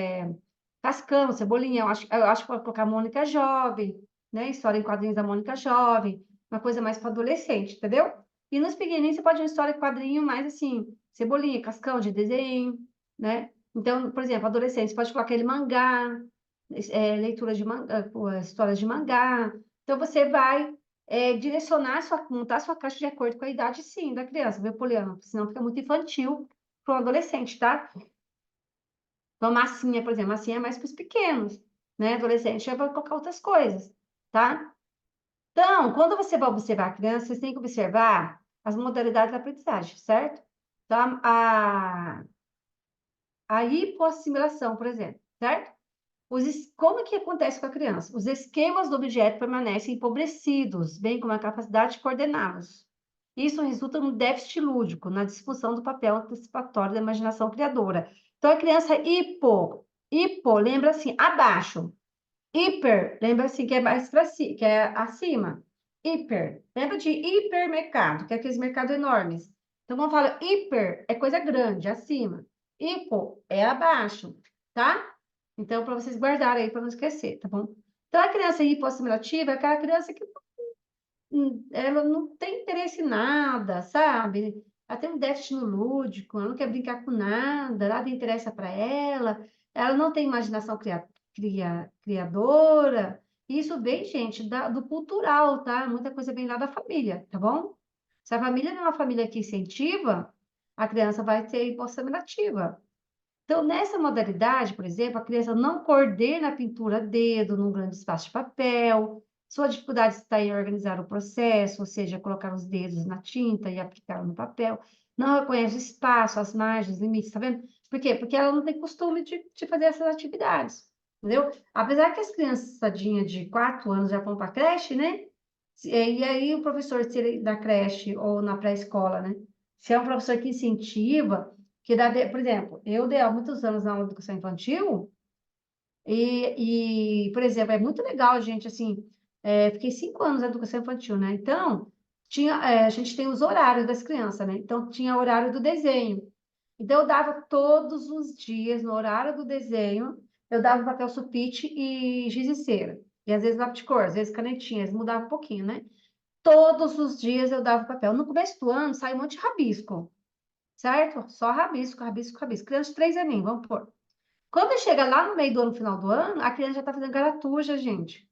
Cascão, Cebolinha, eu acho que pode colocar Mônica Jovem, né? História em quadrinhos da Mônica Jovem, uma coisa mais para adolescente, entendeu? E nos pequenininhos você pode uma história em quadrinho mais assim, Cebolinha, Cascão de desenho, né? Então, por exemplo, adolescente, você pode colocar aquele mangá, leitura de mangá, histórias de mangá. Então, você vai direcionar, montar sua caixa de acordo com a idade, sim, da criança, viu, Poliana? Senão fica muito infantil para um adolescente, tá? Então, massinha, por exemplo, massinha é mais para os pequenos, né? Adolescente já vai colocar outras coisas, tá? Então, quando você vai observar a criança, você tem que observar as modalidades da aprendizagem, certo? Então, a hipoassimilação, por exemplo, certo? Como que acontece com a criança? Os esquemas do objeto permanecem empobrecidos, bem como a capacidade de coordená-los. Isso resulta no déficit lúdico, na disfunção do papel antecipatório da imaginação criadora. Então, a criança hipo, lembra assim, abaixo. Hiper, lembra assim, que é mais para cima, que é acima. Hiper, lembra de hipermercado, que é aqueles mercados enormes. Então, quando fala hiper, é coisa grande, acima. Hipo é abaixo, tá? Então, para vocês guardarem aí, para não esquecer, tá bom? Então, a criança hipoassimilativa é aquela criança que ela não tem interesse em nada, sabe? Ela tem um déficit no lúdico, ela não quer brincar com nada interessa para ela não tem imaginação criadora. Isso vem, gente, do cultural, tá? Muita coisa vem lá da família, tá bom? Se a família não é uma família que incentiva, a criança vai ser hipoassimilativa. Então, nessa modalidade, por exemplo, a criança não coordena a pintura a dedo num grande espaço de papel, sua dificuldade está em organizar o processo, ou seja, colocar os dedos na tinta e aplicar no papel, não reconhece o espaço, as margens, os limites, tá vendo? Por quê? Porque ela não tem costume de fazer essas atividades, entendeu? Apesar que as criançadinhas de 4 anos já vão para a creche, né? E aí o professor se ele, da creche ou na pré-escola, né? Se é um professor que incentiva, que dá, por exemplo, eu dei há muitos anos na aula de educação infantil, por exemplo, é muito legal, gente, assim, fiquei 5 anos na educação infantil, né? Então, a gente tem os horários das crianças, né? Então, tinha horário do desenho. Então, eu dava todos os dias, no horário do desenho, eu dava papel sulfite e giz e cera. E às vezes lápis de cor, às vezes canetinha, eles mudavam um pouquinho, né? Todos os dias eu dava papel. No começo do ano, saiu um monte de rabisco, certo? Só rabisco, rabisco, rabisco. Criança de 3 aninhos, vamos pôr. Quando chega lá no meio do ano, final do ano, a criança já está fazendo garatuja, gente.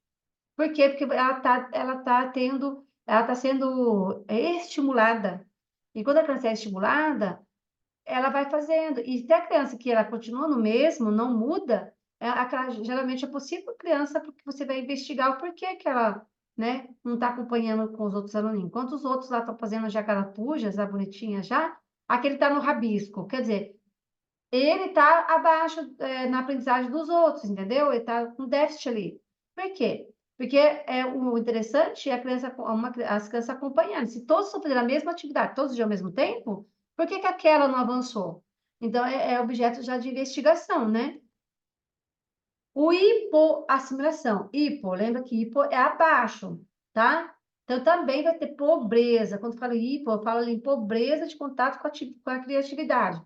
Por quê? Porque ela tá sendo estimulada. E quando a criança é estimulada, ela vai fazendo. E se a criança que ela continua no mesmo, não muda, geralmente é possível criança, porque você vai investigar o porquê que ela, né, não está acompanhando com os outros alunos. Enquanto os outros lá estão fazendo já caratujas, a bonitinha já, aquele está no rabisco. Quer dizer, ele está abaixo, na aprendizagem dos outros, entendeu? Ele está com déficit ali. Por quê? Porque o interessante é as crianças acompanhando. Se todos estão fazendo a mesma atividade, todos os dias ao mesmo tempo, por que que aquela não avançou? Então, é objeto já de investigação, né? O hipoassimilação. Hipo, lembra que hipo é abaixo, tá? Então, também vai ter pobreza. Quando falo hipo, eu falo ali em pobreza de contato com a criatividade,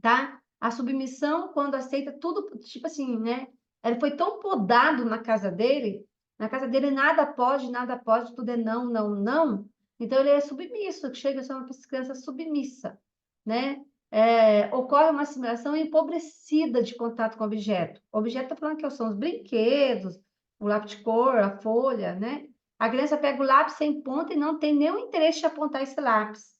tá? A submissão, quando aceita tudo, tipo assim, né? Ele foi tão podado na casa dele nada pode, tudo é não, não, não. Então, ele é submisso, que chega a ser uma criança submissa, né? Ocorre uma assimilação empobrecida de contato com o objeto. O objeto está falando que são os brinquedos, o lápis de cor, a folha, né? A criança pega o lápis sem ponta e não tem nenhum interesse de apontar esse lápis.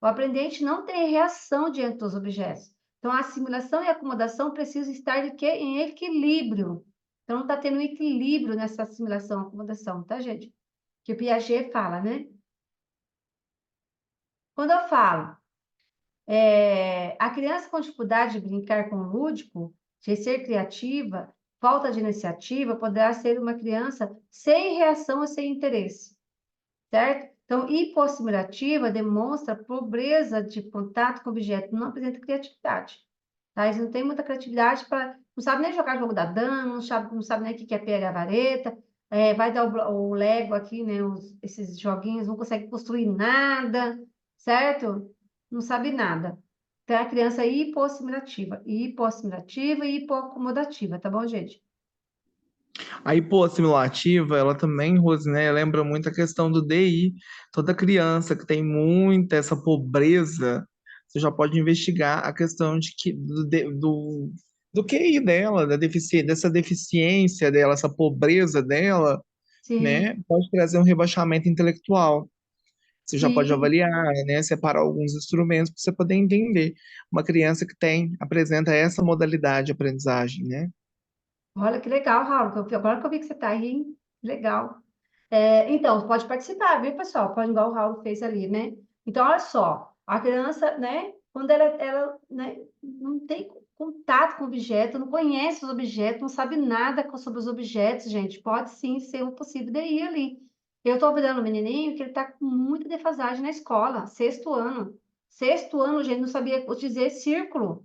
O aprendente não tem reação diante dos objetos. Então, a assimilação e a acomodação precisam estar de quê? Em equilíbrio. Então, não está tendo equilíbrio nessa assimilação e acomodação, tá, gente? Que o Piaget fala, né? Quando eu falo, a criança com dificuldade de brincar com o lúdico, de ser criativa, falta de iniciativa, poderá ser uma criança sem reação ou sem interesse, certo? Então, hipossimilativa demonstra pobreza de contato com o objeto, não apresenta criatividade. Tá? Eles não têm muita criatividade para. Não sabe nem jogar jogo da dama, não sabe nem o que é pegar a vareta, vai dar o Lego aqui, né? Esses joguinhos, não consegue construir nada, certo? Não sabe nada. Então, é a criança hipoassimilativa e hipoacomodativa, tá bom, gente? A hipoassimilativa, ela também, Rose, né, lembra muito a questão do DI. Toda criança que tem muita essa pobreza, você já pode investigar a questão do QI dela, dessa deficiência dela, essa pobreza dela, né, Sim, pode trazer um rebaixamento intelectual. Você já pode sim. avaliar, né, separar alguns instrumentos para você poder entender uma criança que apresenta essa modalidade de aprendizagem, né? Olha que legal, Raul. Agora que eu vi que você está aí, hein? Legal. Então, pode participar, viu, pessoal? Pode, igual o Raul fez ali, né? Então, olha só, a criança, né, quando ela, né, não tem contato com o objeto, não conhece os objetos, não sabe nada sobre os objetos, gente, pode sim ser um possível DI ali. Eu estou vendo um menininho que ele está com muita defasagem na escola, sexto ano. Sexto ano, gente, não sabia dizer círculo.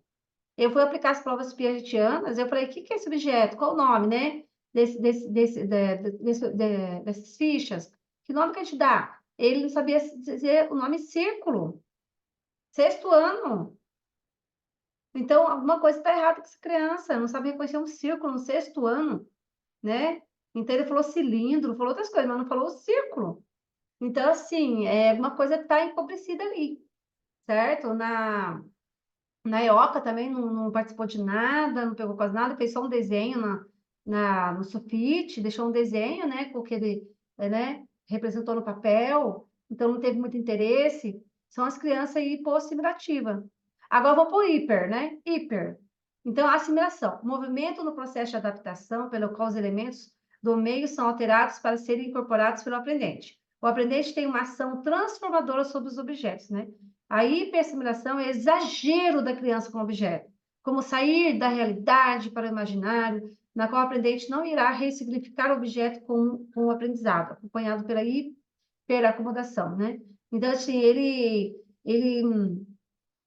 Eu fui aplicar as provas piagetianas, eu falei, o que que é esse objeto? Qual o nome, né? Dessas fichas. Que nome que a gente dá? Ele não sabia dizer o nome círculo. Sexto ano. Então, alguma coisa está errada com essa criança. Não sabia reconhecer um círculo no sexto ano, né? Então, ele falou cilindro, falou outras coisas, mas não falou círculo. Então, assim, uma coisa está empobrecida ali, certo? Na EOCA também não participou de nada, não pegou quase nada, fez só um desenho no sulfite, deixou um desenho, né, com o que ele, né, representou no papel, então não teve muito interesse. São as crianças hipoassimilativas. Agora vou para o hiper, né? Hiper. Então, a assimilação, movimento no processo de adaptação pelo qual os elementos do meio são alterados para serem incorporados pelo aprendente. O aprendente tem uma ação transformadora sobre os objetos, né? A hiperassimilação é exagero da criança com o objeto, como sair da realidade para o imaginário, na qual o aprendente não irá ressignificar o objeto com o aprendizado, acompanhado pela hiperacomodação, né? Então, assim, ele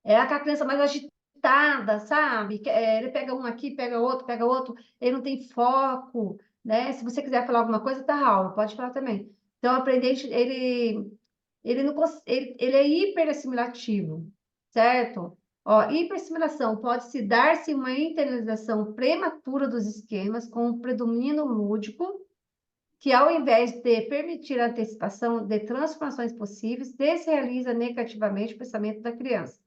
é aquela criança mais agitada, sabe? Ele pega um aqui, pega outro, ele não tem foco, né? Se você quiser falar alguma coisa, tá, Raul, pode falar também. Então, o aprendente, ele, não, ele é hiperassimilativo, certo? Ó, hiperassimilação pode-se dar-se uma internalização prematura dos esquemas com um predomínio lúdico, que ao invés de permitir a antecipação de transformações possíveis, desrealiza negativamente o pensamento da criança.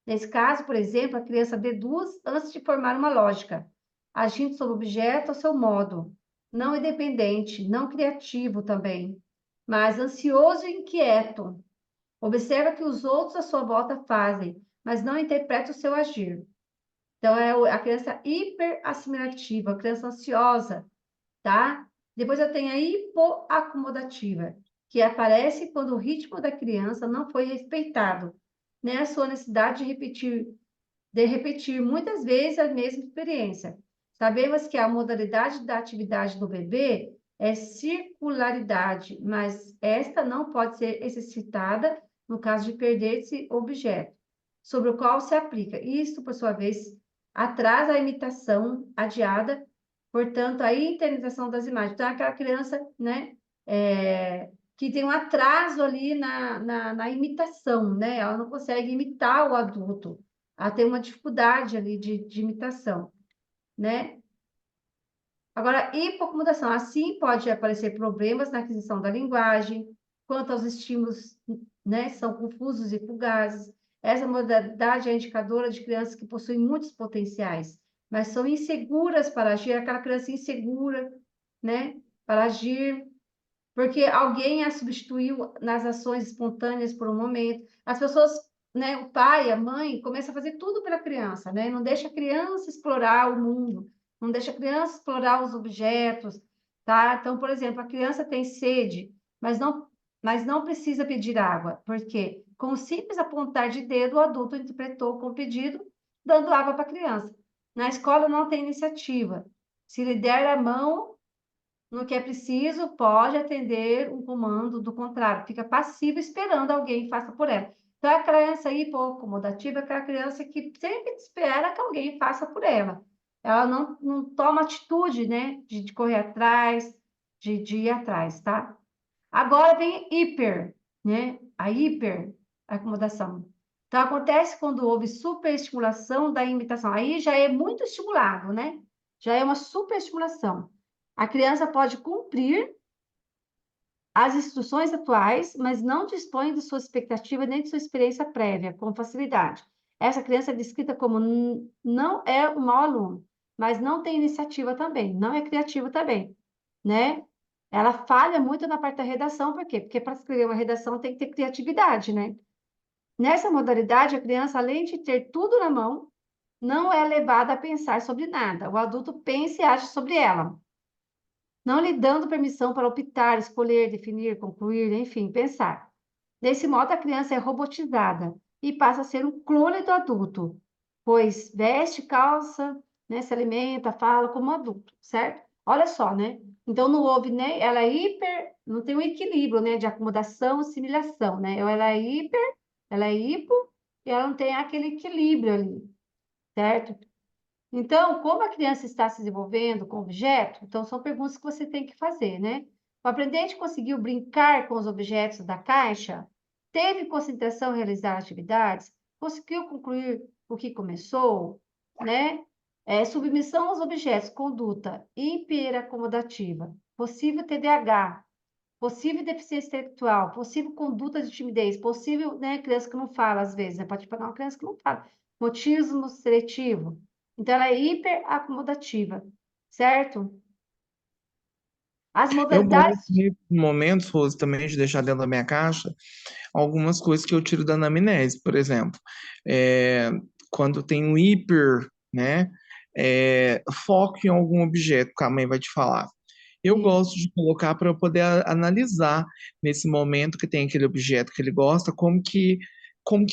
Nesse caso, por exemplo, a criança deduz antes de formar uma lógica, agindo sobre o objeto ao seu modo, não independente, não criativo também, mas ansioso e inquieto. Observa que os outros à sua volta fazem, mas não interpreta o seu agir. Então, é a criança hiperassimilativa, a criança ansiosa, tá? Depois eu tenho a hipoacomodativa, que aparece quando o ritmo da criança não foi respeitado, né? A sua necessidade de repetir muitas vezes a mesma experiência. Sabemos que a modalidade da atividade do bebê é circularidade, mas esta não pode ser exercitada no caso de perder esse objeto, sobre o qual se aplica. Isto, por sua vez, atrasa a imitação adiada, portanto, a internalização das imagens. Então, é aquela criança, né, que tem um atraso ali na imitação, né? Ela não consegue imitar o adulto, ela tem uma dificuldade ali de imitação, né? Agora, hipocomodação, assim pode aparecer problemas na aquisição da linguagem, quanto aos estímulos, né, são confusos e fugazes. Essa modalidade é indicadora de crianças que possuem muitos potenciais, mas são inseguras para agir, aquela criança insegura, né, para agir, porque alguém a substituiu nas ações espontâneas por um momento. As pessoas, né, o pai, a mãe, começa a fazer tudo pela criança, né? Não deixa a criança explorar o mundo, não deixa a criança explorar os objetos, tá? Então, por exemplo, a criança tem sede, mas não precisa pedir água, porque com o simples apontar de dedo, o adulto interpretou como pedido, dando água para a criança. Na escola não tem iniciativa. Se lhe der a mão, no que é preciso, pode atender um comando, do contrário, fica passiva esperando alguém faça por ela. Então, a criança hipoacomodativa é aquela criança que sempre espera que alguém faça por ela. Ela não toma atitude, né, de correr atrás, de ir atrás, tá? Agora vem hiper, né? A hiperacomodação. Então, acontece quando houve superestimulação da imitação. Aí já é muito estimulado, né? Já é uma superestimulação. A criança pode cumprir as instruções atuais, mas não dispõe de sua expectativa nem de sua experiência prévia, com facilidade. Essa criança é descrita como não é um mau aluno, mas não tem iniciativa também, não é criativa também, né? Ela falha muito na parte da redação, por quê? Porque para escrever uma redação tem que ter criatividade, né? Nessa modalidade, a criança, além de ter tudo na mão, não é levada a pensar sobre nada. O adulto pensa e age sobre ela, não lhe dando permissão para optar, escolher, definir, concluir, enfim, pensar. Desse modo, a criança é robotizada e passa a ser um clone do adulto, pois veste, calça, né, se alimenta, fala como adulto, certo? Olha só, né? Então, não houve nem... Ela é hiper... Não tem um equilíbrio, né? De acomodação e assimilação, né? Ela é hiper, ela é hipo, e ela não tem aquele equilíbrio ali, certo? Então, como a criança está se desenvolvendo com o objeto, então são perguntas que você tem que fazer, né? O aprendente conseguiu brincar com os objetos da caixa? Teve concentração em realizar atividades? Conseguiu concluir o que começou? Né? Submissão aos objetos, conduta hiperacomodativa, possível TDAH, possível deficiência intelectual, possível conduta de timidez, possível, né, criança que não fala às vezes, né? Pode pegar uma criança que não fala. Mutismo seletivo. Então, ela é hiperacomodativa, certo? As Eu gosto, modalidades... nesses momentos, Rose, também de deixar dentro da minha caixa algumas coisas que eu tiro da anamnese, por exemplo. É, quando tem um hiper, né? Foco em algum objeto que a mãe vai te falar. Eu gosto de colocar para eu poder analisar nesse momento que tem aquele objeto que ele gosta, como que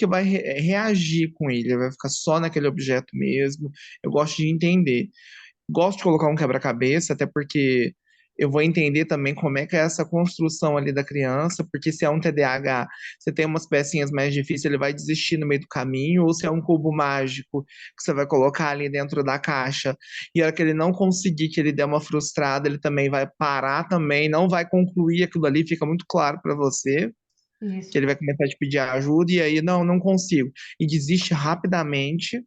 vai reagir com ele. Ele vai ficar só naquele objeto mesmo. Eu gosto de entender. Gosto de colocar um quebra-cabeça, até porque eu vou entender também como é que é essa construção ali da criança, porque se é um TDAH, você tem umas pecinhas mais difíceis, ele vai desistir no meio do caminho, ou se é um cubo mágico que você vai colocar ali dentro da caixa, e a hora que ele não conseguir, que ele der uma frustrada, ele também vai parar também, não vai concluir aquilo ali, fica muito claro para você, que Isso. ele vai começar a te pedir ajuda, e aí, não, não consigo. E desiste rapidamente.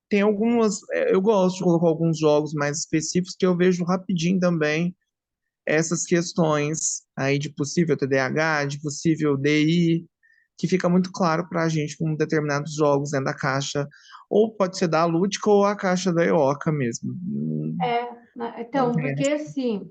Tem algumas, eu gosto de colocar alguns jogos mais específicos que eu vejo rapidinho também essas questões aí de possível TDAH, de possível DI, que fica muito claro para a gente com determinados jogos dentro da caixa, ou pode ser da Lúdica ou a caixa da EOCA mesmo. Não Então, tem porque essa. assim,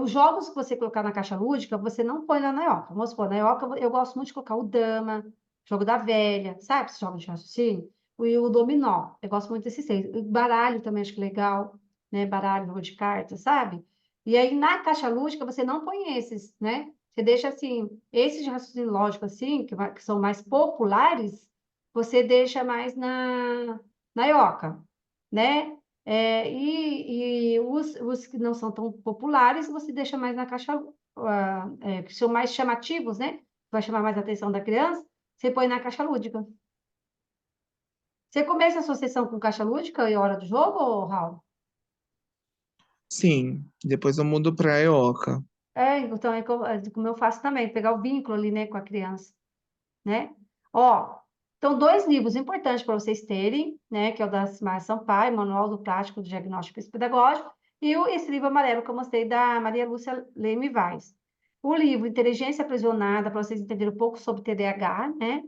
os jogos que você colocar na caixa lúdica, você não põe lá na Ioca. Vamos supor, na Ioca eu gosto muito de colocar o Dama, jogo da velha, sabe? Esse jogo de raciocínio? E o Dominó. Eu gosto muito desses seis. O baralho também acho que é legal, né? Baralho, jogo de cartas, sabe? E aí na caixa lúdica você não põe esses, né? Você deixa assim, esses de raciocínio lógico, assim, que são mais populares, você deixa mais na Ioca, né? E os que não são tão populares, você deixa mais na caixa, que são mais chamativos, né? Vai chamar mais a atenção da criança, você põe na caixa lúdica. Você começa a sua sessão com caixa lúdica e hora do jogo, ou, Raul? Sim, depois eu mudo para a EOCA. Então como eu faço também, pegar o vínculo ali, né, com a criança, né? Ó, então, dois livros importantes para vocês terem, né, que é o da Simar Sampaio, Manual do Prático do Diagnóstico Pedagógico, e esse livro amarelo que eu mostrei da Maria Lúcia Leme Vaz. O livro Inteligência Aprisionada, para vocês entenderem um pouco sobre TDAH, né?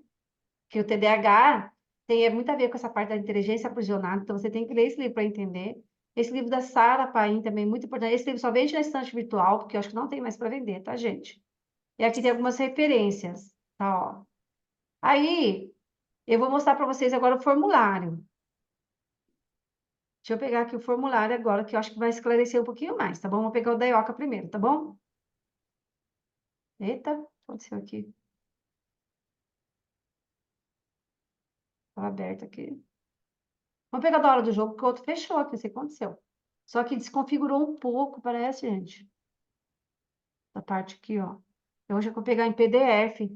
Que o TDAH tem muito a ver com essa parte da inteligência aprisionada, então você tem que ler esse livro para entender. Esse livro da Sara Paim também é muito importante. Esse livro só vende na estante virtual, porque eu acho que não tem mais para vender, tá, gente? E aqui tem algumas referências, tá, ó. Aí, eu vou mostrar para vocês agora o formulário. Deixa eu pegar aqui o formulário agora, que eu acho que vai esclarecer um pouquinho mais, tá bom? Vou pegar o da Ioca primeiro, tá bom? Eita, o que aconteceu aqui? Estava aberto aqui. Vamos pegar da hora do jogo, porque o outro fechou aqui, não sei o que aconteceu. Só que desconfigurou um pouco, parece, gente. Essa parte aqui, ó. Eu hoje eu vou pegar em PDF.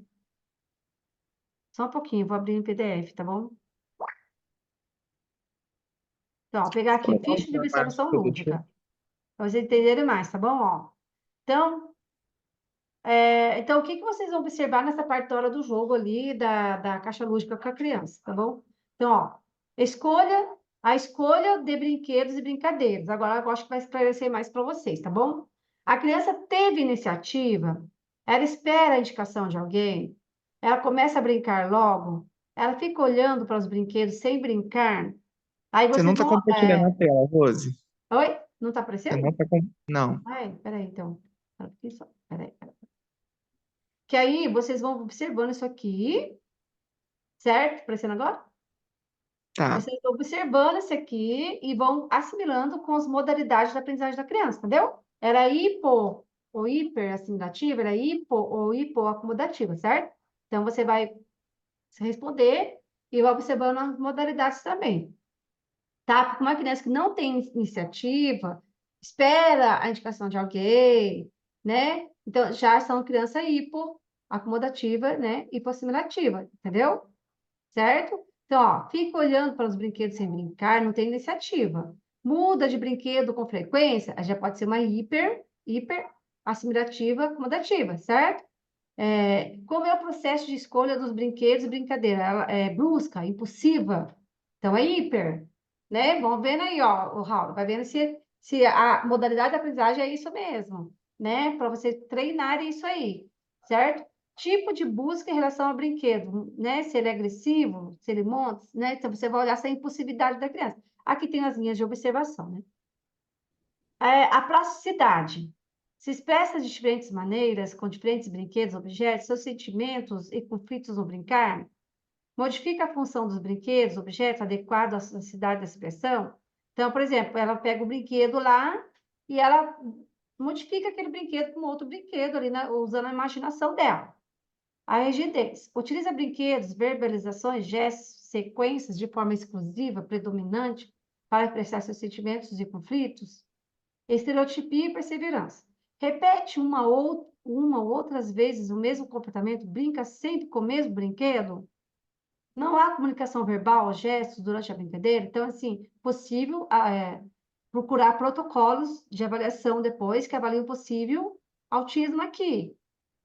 Só um pouquinho, vou abrir em PDF, tá bom? Então, ó, vou pegar Vou aqui, colocar um ficha de formato observação todo. lúdica, para vocês entenderem mais, tá bom? Ó. Então, então, o que que vocês vão observar nessa parte da hora do jogo ali, da caixa lúdica com a criança, tá bom? Então, ó, a escolha de brinquedos e brincadeiras. Agora, eu acho que vai esclarecer mais para vocês, tá bom? A criança teve iniciativa, ela espera a indicação de alguém, ela começa a brincar logo, ela fica olhando para os brinquedos sem brincar, aí Você não vocês está vão... compartilhando a tela, Rose? Oi? Não tá Você não aparecendo? está Não. Ai, peraí, então. Peraí. Que aí vocês vão observando isso aqui, certo? Aparecendo agora? Tá. Vocês vão observando isso aqui e vão assimilando com as modalidades da aprendizagem da criança, entendeu? Era hipo ou hiper assimilativa, era hipo ou hipoacomodativa, certo? Então você vai se responder e vai observando as modalidades também, tá? Porque uma criança que não tem iniciativa, espera a indicação de alguém, né? Então já são criança hipoacomodativa, né? Hipoassimilativa, entendeu? Certo? Então, ó, fica olhando para os brinquedos sem brincar, não tem iniciativa. Muda de brinquedo com frequência, aí já pode ser uma hiper assimilativa, acomodativa, certo? Como é o processo de escolha dos brinquedos e brincadeira? Ela é brusca, impulsiva, então é hiper, né? Vamos vendo aí, ó, o Raul, vai vendo se a modalidade da aprendizagem é isso mesmo, né? Para você treinar isso aí, certo? Tipo de busca em relação ao brinquedo, né? Se ele é agressivo, se ele monta, né? Então você vai olhar essa impulsividade da criança. Aqui tem as linhas de observação, né? A plasticidade se expressa de diferentes maneiras, com diferentes brinquedos, objetos, seus sentimentos e conflitos no brincar. Modifica a função dos brinquedos, objetos, adequado à necessidade da expressão. Então, por exemplo, ela pega o brinquedo lá e ela modifica aquele brinquedo com outro brinquedo ali, né, usando a imaginação dela. A rigidez. Utiliza brinquedos, verbalizações, gestos, sequências de forma exclusiva, predominante, para expressar seus sentimentos e conflitos. Estereotipia e perseverança. Repete uma ou outras vezes o mesmo comportamento, brinca sempre com o mesmo brinquedo. Não há comunicação verbal, gestos durante a brincadeira. Então, assim, possível procurar protocolos de avaliação depois que avaliem o possível autismo aqui.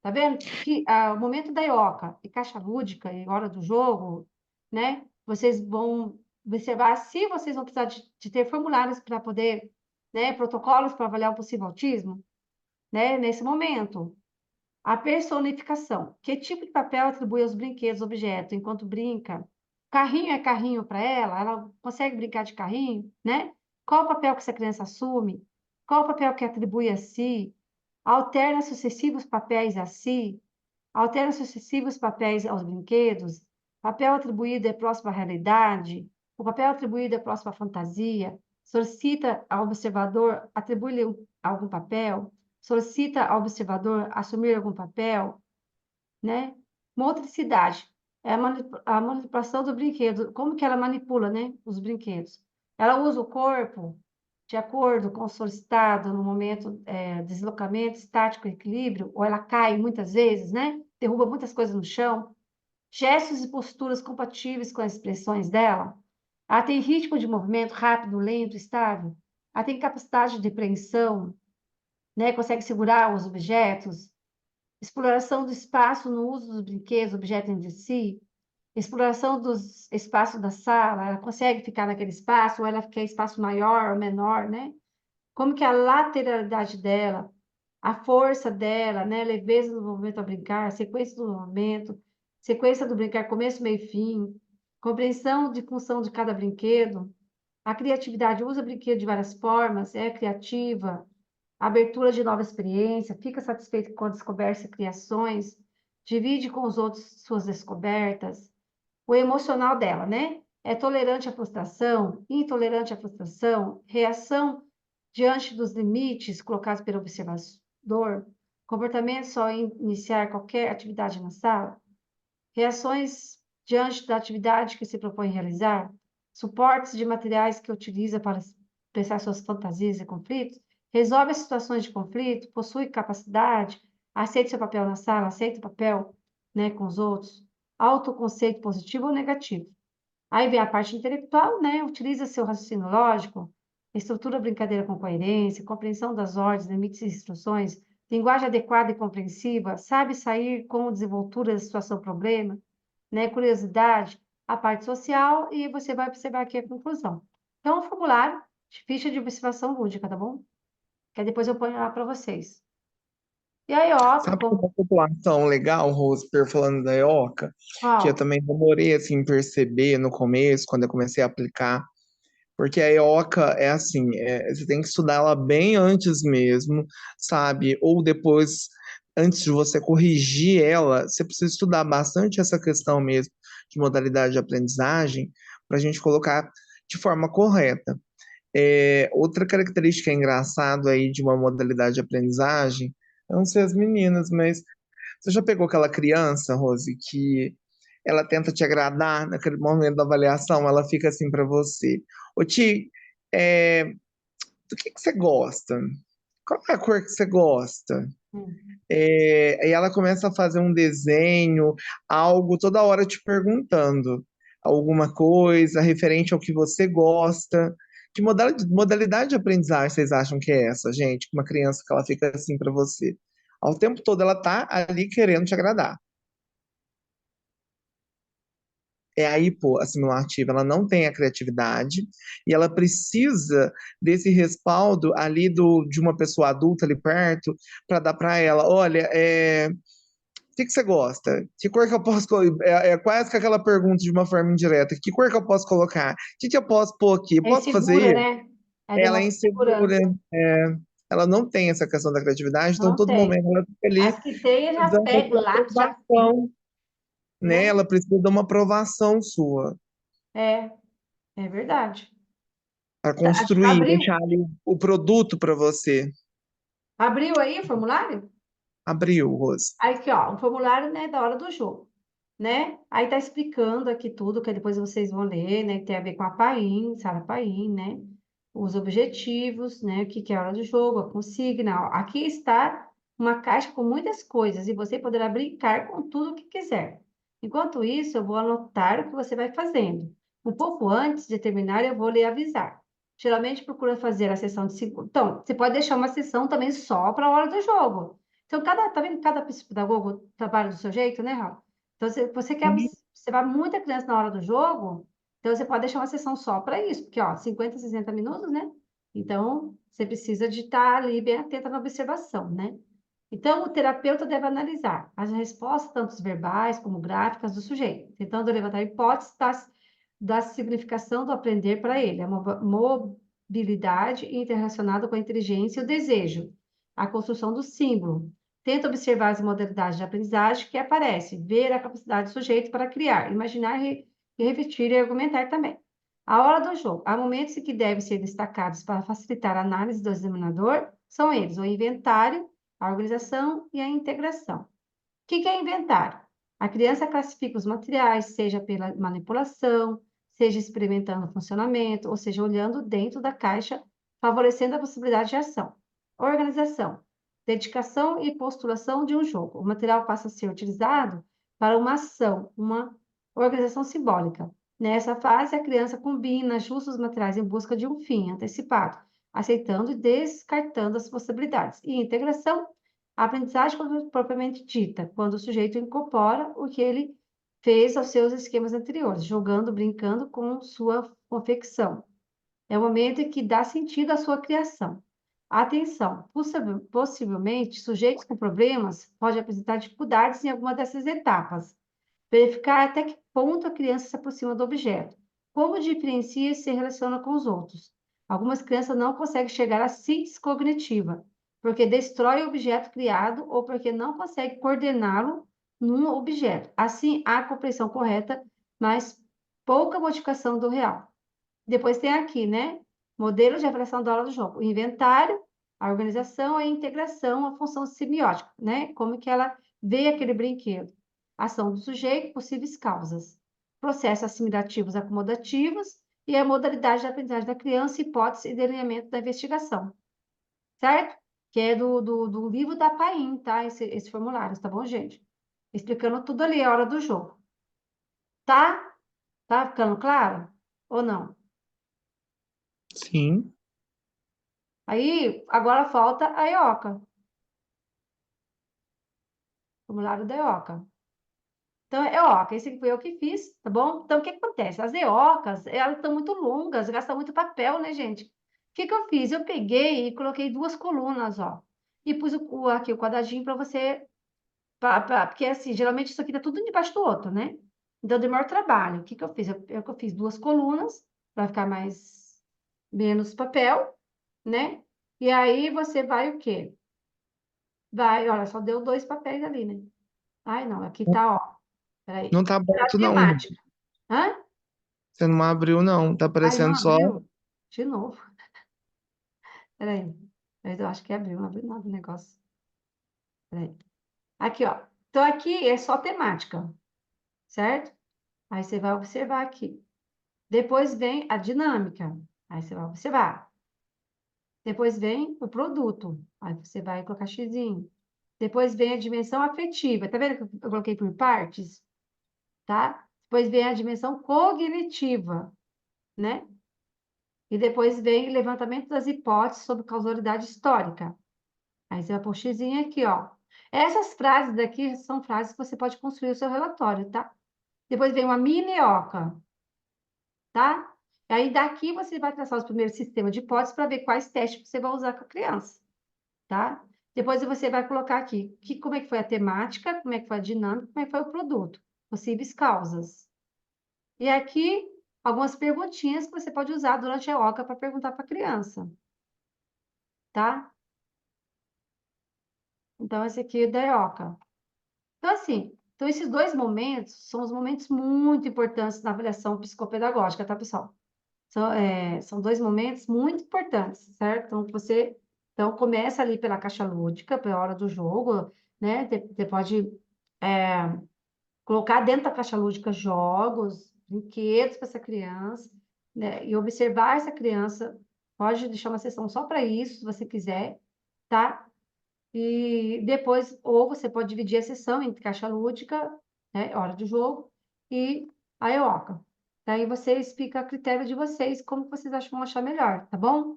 Tá vendo? Que o momento da IOCA e caixa lúdica e hora do jogo, né? Vocês vão observar se vocês vão precisar de ter formulários para poder, né? Protocolos para avaliar o possível autismo, né? Nesse momento. A personificação. Que tipo de papel atribui aos brinquedos, objetos, enquanto brinca? Carrinho é carrinho para ela? Ela consegue brincar de carrinho, né? Qual o papel que essa criança assume? Qual o papel que atribui a si? Alterna sucessivos papéis a si? Altera sucessivos papéis aos brinquedos, papel atribuído é próximo à realidade, o papel atribuído é próximo à fantasia, solicita ao observador atribuir-lhe algum papel, solicita ao observador assumir algum papel, né? Motricidade é a manipulação do brinquedo, como que ela manipula, né, os brinquedos. Ela usa o corpo de acordo com o solicitado no momento deslocamento, estático, equilíbrio, ou ela cai muitas vezes, né? Derruba muitas coisas no chão. Gestos e posturas compatíveis com as expressões dela. Ela tem ritmo de movimento rápido, lento, estável. Ela tem capacidade de depreensão, né? Consegue segurar os objetos. Exploração do espaço no uso dos brinquedos, objetos entre si. Exploração dos espaços da sala. Ela consegue ficar naquele espaço, ou ela quer espaço maior ou menor, né? Como que a lateralidade dela, a força dela, né, a leveza do movimento ao brincar, a sequência do movimento, sequência do brincar, começo, meio e fim, compreensão de função de cada brinquedo, a criatividade usa brinquedo de várias formas, é criativa, abertura de nova experiência, fica satisfeito com a descoberta e criações, divide com os outros suas descobertas, o emocional dela, né? É tolerante à frustração, intolerante à frustração, reação diante dos limites colocados pelo observador, comportamento só em iniciar qualquer atividade na sala, reações diante da atividade que se propõe realizar, suportes de materiais que utiliza para expressar suas fantasias e conflitos, resolve as situações de conflito, possui capacidade, aceita seu papel na sala, aceita o papel, né, com os outros, autoconceito positivo ou negativo. Aí vem a parte intelectual, né? Utiliza seu raciocínio lógico, estrutura a brincadeira com coerência, compreensão das ordens, limites e instruções, linguagem adequada e compreensiva, sabe sair com desenvoltura da situação problema, né? Curiosidade, a parte social, e você vai observar aqui a conclusão. Então, o formulário de ficha de observação lúdica, tá bom? Que aí depois eu ponho lá para vocês. E aí, ó, Sabe como... uma população legal, Rosper, falando da EOCA, que eu Ó, também demorei assim perceber no começo, quando eu comecei a aplicar, porque a EOCA é assim, você tem que estudar ela bem antes mesmo, sabe? Ou depois, antes de você corrigir ela, você precisa estudar bastante essa questão mesmo de modalidade de aprendizagem para a gente colocar de forma correta. Outra característica engraçada aí de uma modalidade de aprendizagem, eu não sei as meninas, mas você já pegou aquela criança, Rose, que ela tenta te agradar naquele momento da avaliação, ela fica assim para você: Ô Ti, é, do que você gosta? Qual é a cor que você gosta? Aí ela começa a fazer um desenho, algo toda hora te perguntando alguma coisa referente ao que você gosta. Que modalidade de aprendizagem vocês acham que é essa, gente? Uma criança que ela fica assim para você. Ao tempo todo ela tá ali querendo te agradar. É a hipoassimilativa, ela não tem a criatividade e ela precisa desse respaldo ali de uma pessoa adulta ali perto para dar para ela, olha, o que você gosta? Que cor que eu posso colocar? É quase que aquela pergunta de uma forma indireta. Que cor que eu posso colocar? O que eu posso pôr aqui? é Posso fazer insegura, isso? né? Aí Ela é demonstra insegura, segurança. é, ela não tem essa questão da criatividade, então Não todo tem. momento ela fica ali As que tem, já precisando da pega sua lá, já fica, aprovação, né? né? Ela precisa de uma aprovação sua É, é verdade. para Acho que construir, abriu. deixar ali o produto para você. Abriu aí o formulário? Abriu, Rose. Aí aqui, ó, um formulário, né, da hora do jogo. né? Aí tá explicando aqui tudo, que depois vocês vão ler, né? Que tem a ver com a PAIN, Sara PAIN, né? Os objetivos, né? O que que é a hora do jogo, a consigna. Ó. Aqui está uma caixa com muitas coisas e você poderá brincar com tudo o que quiser. Enquanto isso, eu vou anotar o que você vai fazendo. Um pouco antes de terminar, eu vou lhe avisar. Geralmente procura fazer a sessão de 5. Então, você pode deixar uma sessão também só para a hora do jogo. Então, tá vendo? Cada psicopedagogo trabalha do seu jeito, né, Raul? Então, se você quer Sim. observar muita criança na hora do jogo, então você pode deixar uma sessão só para isso, porque, ó, 50, 60 minutos, né? Então, você precisa de estar ali bem atenta na observação, né? Então, o terapeuta deve analisar as respostas, tanto verbais como gráficas, do sujeito, tentando levantar hipóteses da significação do aprender para ele, a mobilidade interrelacionada com a inteligência e o desejo, a construção do símbolo. Tenta observar as modalidades de aprendizagem que aparecem, ver a capacidade do sujeito para criar, imaginar, repetir e argumentar também. A hora do jogo. Há momentos em que devem ser destacados para facilitar a análise do examinador, são eles o inventário, a organização e a integração. O que é inventário? A criança classifica os materiais, seja pela manipulação, seja experimentando o funcionamento, ou seja, olhando dentro da caixa, favorecendo a possibilidade de ação. Organização. Dedicação e postulação de um jogo. O material passa a ser utilizado para uma ação, uma organização simbólica. Nessa fase, a criança combina, ajusta os materiais em busca de um fim antecipado, aceitando e descartando as possibilidades. E integração, a aprendizagem propriamente dita, quando o sujeito incorpora o que ele fez aos seus esquemas anteriores, jogando, brincando com sua confecção. É o momento em que dá sentido à sua criação. Atenção, possivelmente, sujeitos com problemas podem apresentar dificuldades em alguma dessas etapas. Verificar até que ponto a criança se aproxima do objeto. Como diferencia e se relaciona com os outros. Algumas crianças não conseguem chegar à síntese cognitiva, porque destrói o objeto criado ou porque não consegue coordená-lo num objeto. Assim, há compreensão correta, mas pouca modificação do real. Depois tem aqui, né? Modelo de avaliação da aula do jogo. O inventário, a organização, a integração, a função semiótica, né? Como que ela vê aquele brinquedo. Ação do sujeito, possíveis causas. Processos assimilativos acomodativos e a modalidade de aprendizagem da criança, hipótese e delineamento da investigação. Certo? Que é do livro da PAIN, tá? Esse formulário, tá bom, gente? Explicando tudo ali, a hora do jogo. Tá? Tá ficando claro? Ou não? Sim. Aí, agora falta a EOCA, formulário da EOCA. Então, EOCA, esse foi eu que fiz, tá bom? Então, o que acontece? As EOCas, elas estão muito longas, gastam muito papel, né, gente? O que que eu fiz? Eu peguei e coloquei duas colunas, ó. E pus aqui o quadradinho para você, porque assim, geralmente isso aqui tá tudo um debaixo do outro, né? Então, deu maior trabalho. O que que eu fiz? Eu fiz duas colunas, para ficar menos papel, né? E aí, você vai o quê? Vai, olha, só deu dois papéis ali, né? Ai, não, aqui tá, ó. Peraí. Não tá A aberto, não. temática. Hã? Você não abriu, não. Tá Ai, não aparecendo só. abriu? De novo. Peraí. Mas eu acho que abriu, não abriu nada o negócio. Peraí. Aqui, ó. Então, aqui é só temática, certo? Aí você vai observar aqui. Depois vem a dinâmica. Aí você vai observar. Depois vem o produto. Aí você vai colocar xizinho. Depois vem a dimensão afetiva. Tá vendo que eu coloquei por partes? Tá? Depois vem a dimensão cognitiva, né? E depois vem o levantamento das hipóteses sobre causalidade histórica. Aí você vai pôr xizinho aqui, ó. Essas frases daqui são frases que você pode construir o seu relatório, tá? Depois vem uma mini-oca, tá? E aí daqui você vai traçar os primeiros sistemas de hipóteses para ver quais testes você vai usar com a criança, tá? Depois você vai colocar aqui como é que foi a temática, como é que foi a dinâmica, como é que foi o produto, possíveis causas. E aqui, algumas perguntinhas que você pode usar durante a OCA para perguntar para a criança, tá? Então, esse aqui é da EOCA. Então, assim, então esses dois momentos são os momentos muito importantes na avaliação psicopedagógica, tá, pessoal? São dois momentos muito importantes, certo? Então, começa ali pela caixa lúdica, pela hora do jogo, né? Você pode colocar dentro da caixa lúdica jogos, brinquedos para essa criança, né? E observar essa criança. Pode deixar uma sessão só para isso, se você quiser, tá? E depois, ou você pode dividir a sessão entre caixa lúdica, né, hora de jogo, e a EOCA. Daí vocês fica a critério de vocês, como que vocês acham vão achar melhor, tá bom?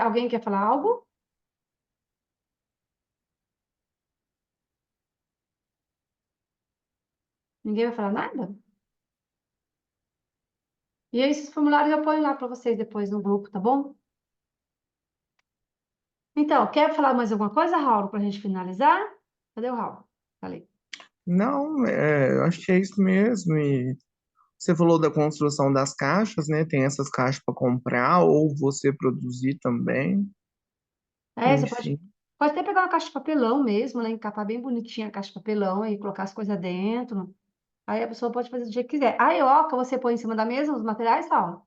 Alguém quer falar algo? Ninguém vai falar nada? E aí, esses formulários eu ponho lá para vocês depois no grupo, tá bom? Então, quer falar mais alguma coisa, Raul, para a gente finalizar? Cadê o Raul? Falei. Não, eu acho que é isso mesmo. E você falou da construção das caixas, né? Tem essas caixas para comprar ou você produzir também. É, você Enfim, pode até pegar uma caixa de papelão mesmo, né? Encapar bem bonitinha a caixa de papelão e colocar as coisas dentro. Aí a pessoa pode fazer do jeito que quiser. A ioca você põe em cima da mesa os materiais, Raul?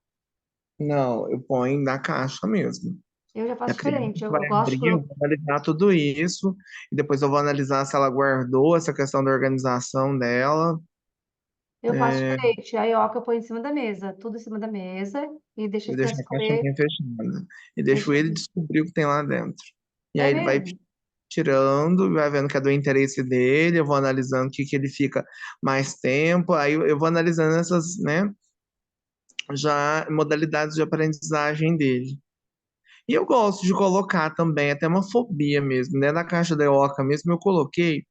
não, eu ponho na caixa mesmo. Eu já E a faço criança diferente. Eu, vai eu gosto de abrir, eu colocar. vou analisar tudo isso, e depois eu vou analisar se ela guardou essa questão da organização dela. Eu faço diferente. A ioca eu ponho em cima da mesa, tudo em cima da mesa, e deixo a Eu deixo criança a escolher. caixinha fechada. E deixo Deixa... ele descobrir o que tem lá dentro. E É aí ele vai mesmo? tirando, vai vendo que é do interesse dele, eu vou analisando o que que ele fica mais tempo, aí eu vou analisando essas, né, já modalidades de aprendizagem dele. E eu gosto de colocar também, até uma fobia mesmo, né, na caixa da EOCA mesmo eu coloquei,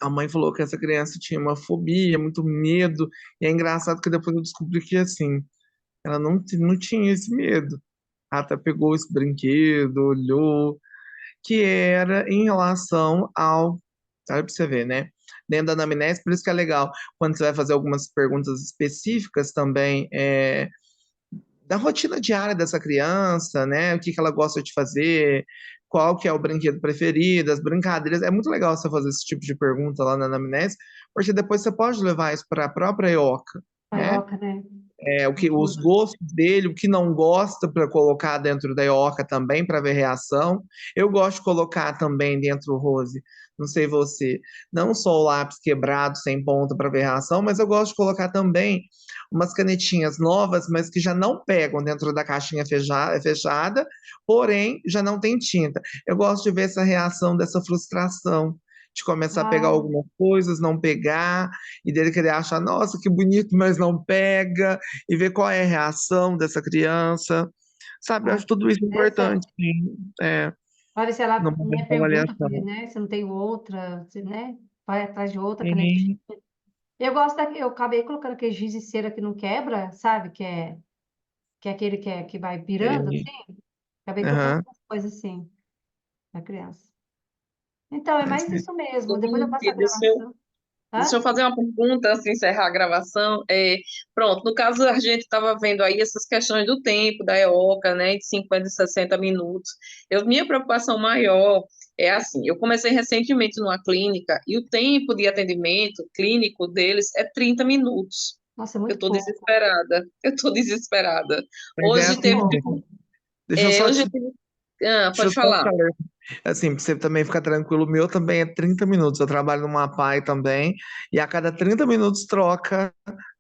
a mãe falou que essa criança tinha uma fobia, muito medo, e é engraçado que depois eu descobri que, assim, ela não tinha esse medo. Ela até pegou esse brinquedo, olhou, que era em relação ao. Olha pra você ver, né? Dentro da anamnese, por isso que é legal quando você vai fazer algumas perguntas específicas também da rotina diária dessa criança, né? O que que ela gosta de fazer, qual que é o brinquedo preferido, as brincadeiras. É muito legal você fazer esse tipo de pergunta lá na anamnese, porque depois você pode levar isso para a própria EOCA, A né? ioca, né? O que os Ajuda. gostos dele, o que não gosta para colocar dentro da ioca também para ver reação. Eu gosto de colocar também dentro, Rose, não sei você, não só o lápis quebrado sem ponta para ver reação, mas eu gosto de colocar também umas canetinhas novas, mas que já não pegam dentro da caixinha fechada, porém já não tem tinta. Eu gosto de ver essa reação dessa frustração. De começar a pegar Ah, algumas coisas, não pegar, e dele querer achar, nossa, que bonito, mas não pega, e ver qual é a reação dessa criança. Sabe, eu ah, acho tudo isso importante, interessante. sim, Olha, se ela, no momento né, da pergunta, avaliação. né, se não tem outra, se, né, vai atrás de outra canetinha. Sim, Eu acabei colocando aquele giz de cera que não quebra, sabe? Que é aquele que vai virando, sim. assim. Acabei colocando Aham. umas coisas assim, da criança. Então, é Mas, mais isso mesmo. Depois eu passo a E gravação. deixa Hã? eu fazer uma pergunta, assim, encerrar a gravação. Pronto, no caso, a gente estava vendo aí essas questões do tempo, da EOCA, né, de 50 e 60 minutos. Minha preocupação maior é assim, eu comecei recentemente numa clínica e o tempo de atendimento clínico deles é 30 minutos. Nossa, é Eu muito estou pouco. desesperada, eu estou desesperada. mas é Hoje Muito assim, teve, pouco. deixa eu só hoje te, eu tive, ah, deixa eu pode só te falar. alertar. Assim, pra você também ficar tranquilo, o meu também é 30 minutos. Eu trabalho numa PAI também, e a cada 30 minutos troca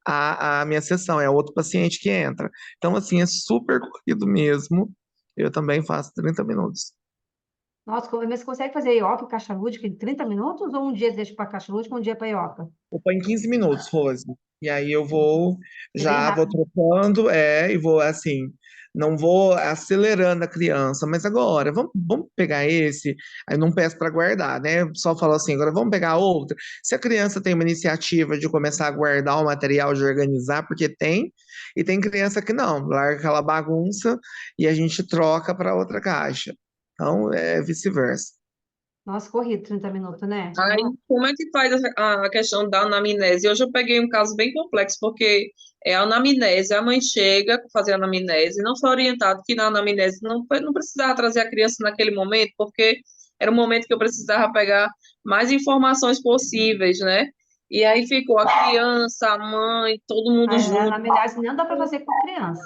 a minha sessão, é outro paciente que entra. Então, assim, é super corrido mesmo. Eu também faço 30 minutos. Nossa, mas você consegue fazer ioca e caixa lúdica em 30 minutos? Ou um dia você deixa para caixa lúdica, um dia para ioca? Eu ponho em 15 minutos, Rose. E aí eu vou, É bem já vou rápido. trocando, e vou assim, não vou acelerando a criança, mas agora, vamos pegar esse, aí não peço para guardar, né? Só falo assim, agora vamos pegar outra. Se a criança tem uma iniciativa de começar a guardar o material, de organizar, porque tem, e tem criança que não, larga aquela bagunça e a gente troca para outra caixa. Então, é vice-versa. Nossa, corrido 30 minutos, né? Aí, Não. como é que faz a questão da anamnese? Hoje eu peguei um caso bem complexo, porque é a anamnese, a mãe chega para fazer a anamnese, não foi orientado que na anamnese não precisava trazer a criança naquele momento, porque era o momento que eu precisava pegar mais informações possíveis, né? E aí ficou a criança, a mãe, todo mundo Mas a junto. anamnese não dá para fazer com criança.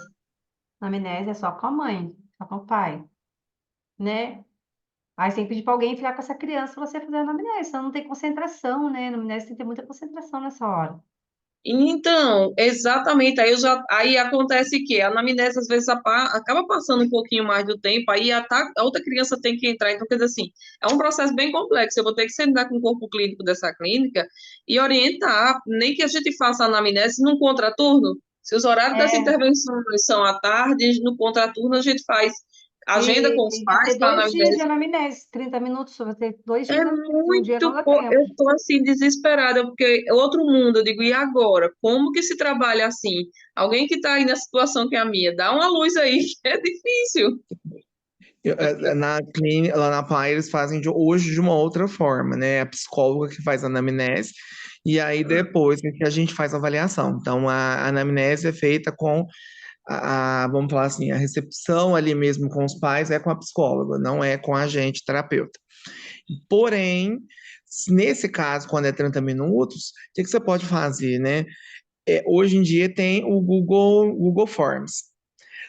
A anamnese é só com a mãe, só com o pai, né? Aí você tem que pedir para alguém ficar com essa criança para você fazer a anamnese, senão não tem concentração, né? A anamnese tem que ter muita concentração nessa hora. Então, exatamente, aí acontece que a anamnese às vezes acaba passando um pouquinho mais do tempo, aí a outra criança tem que entrar, então quer dizer assim, é um processo bem complexo, eu vou ter que sentar com o corpo clínico dessa clínica e orientar, nem que a gente faça a anamnese num contraturno, se os horários das É, intervenções são à tarde, no contraturno a gente faz agenda com os e vai ter pais para 2 dias de anamnese. anamnese, 30 minutos, vai ter 2 dias É de anamnese, um dia não muito, dá tempo. eu estou assim desesperada, porque é outro mundo, eu digo, e agora? Como que se trabalha assim? Alguém que está aí na situação que é a minha, dá uma luz aí, que é difícil. Na clínica, lá na PAI, eles fazem hoje de uma outra forma, né? A psicóloga que faz a anamnese, e aí depois é que a gente faz a avaliação. Então, a anamnese é feita com vamos falar assim, a recepção ali mesmo com os pais é com a psicóloga, não é com a gente, terapeuta. Porém, nesse caso, quando é 30 minutos, o que que você pode fazer, né? Hoje em dia tem o Google Forms.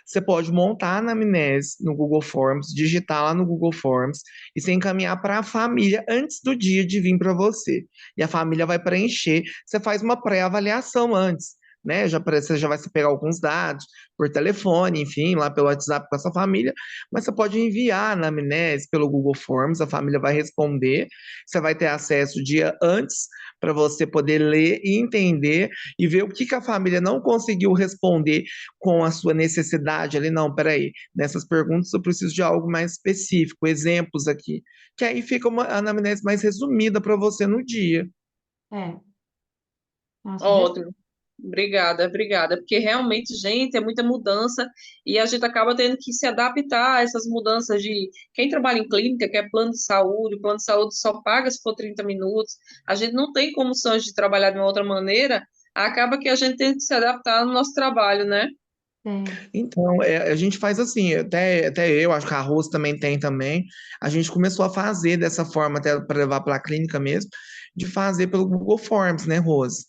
Você pode montar a anamnese no Google Forms, digitar lá no Google Forms e você encaminhar para a família antes do dia de vir para você. E a família vai preencher. Você faz uma pré-avaliação antes, né? Você já vai pegar alguns dados por telefone, enfim, lá pelo WhatsApp com a sua família, mas você pode enviar a anamnese pelo Google Forms, a família vai responder, você vai ter acesso o dia antes para você poder ler e entender e ver o que que a família não conseguiu responder com a sua necessidade ali. Não, peraí, nessas perguntas eu preciso de algo mais específico, exemplos aqui, que aí fica uma anamnese mais resumida para você no dia. É, é uma sugestão. Ótimo. Obrigada, obrigada, porque realmente, gente, é muita mudança e a gente acaba tendo que se adaptar a essas mudanças de quem trabalha em clínica, que é o plano de saúde só paga se for 30 minutos, a gente não tem condições de trabalhar de uma outra maneira, acaba que a gente tem que se adaptar no nosso trabalho, né? Tem. Então, a gente faz assim, até eu, acho que a Rose também tem também, a gente começou a fazer dessa forma, até para levar para a clínica mesmo, de fazer pelo Google Forms, né, Rose?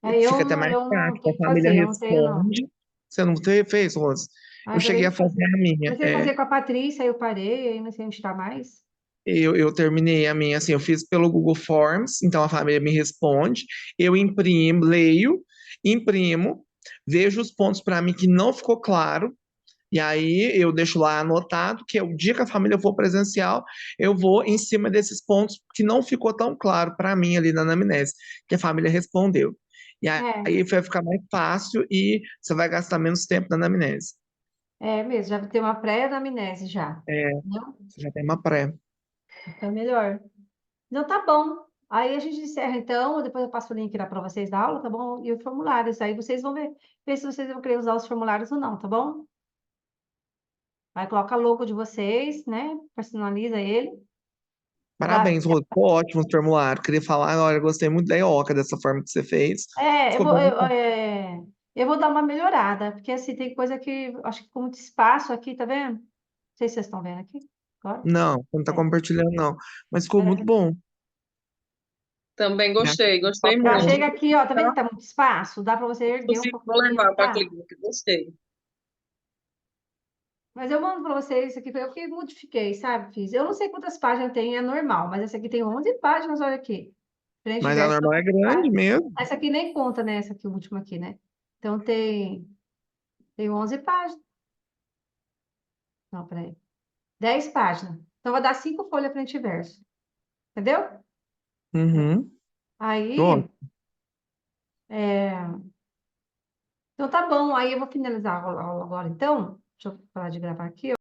É, Fica até mais eu não prático, tenho a que família fazer, eu não tenho, não. responde. Você não fez, Rose? Eu Mas eu cheguei tenho a que fazer fazer. a minha. Comecei a fazer com a Patrícia, aí eu parei, aí não sei onde está mais. Eu terminei a minha, assim, eu fiz pelo Google Forms, então a família me responde, eu imprimo, leio, imprimo, vejo os pontos para mim que não ficou claro, e aí eu deixo lá anotado que o dia que a família for presencial, eu vou em cima desses pontos que não ficou tão claro para mim ali na anamnese, que a família respondeu. E É, aí vai ficar mais fácil e você vai gastar menos tempo na anamnese. é mesmo, já tem uma pré-anamnese já. É, Entendeu? você já tem uma pré. Então é melhor. Então tá bom. Aí a gente encerra então, depois eu passo o link lá para vocês da aula, tá bom? E os formulários. Aí vocês vão ver se vocês vão querer usar os formulários ou não, tá bom? Aí coloca logo de vocês, né? Personaliza ele. Dá, Parabéns, Rô. Ficou ótimo o formulário. Queria falar, olha, eu gostei muito da EOCA, dessa forma que você fez. é, Ficou bom. eu vou dar uma melhorada, porque assim, tem coisa que eu acho que com muito espaço aqui, tá vendo? Não sei se vocês estão vendo aqui agora. Não, você não tá É. compartilhando, não. Mas ficou muito É. bom. Também Né? gostei, gostei Já muito. chega aqui, ó, tá vendo Tá? que tá muito espaço? Dá para você erguer um Inclusive, vou pouquinho, levar para a tá? clínica, gostei. Mas eu mando para vocês isso aqui, foi eu que modifiquei, sabe? Fiz. Eu não sei quantas páginas tem, é normal, mas essa aqui tem 11 páginas, olha aqui. Frente e Mas a verso. normal é grande mesmo. Essa aqui nem conta, né? Essa aqui, o último aqui, né? Então tem 11 páginas. Não, peraí. 10 páginas. Então vai dar 5 folhas frente e verso. Entendeu? Uhum. Aí, Ó, é, então tá bom. Aí eu vou finalizar a aula agora, então. Deixa eu parar de gravar aqui.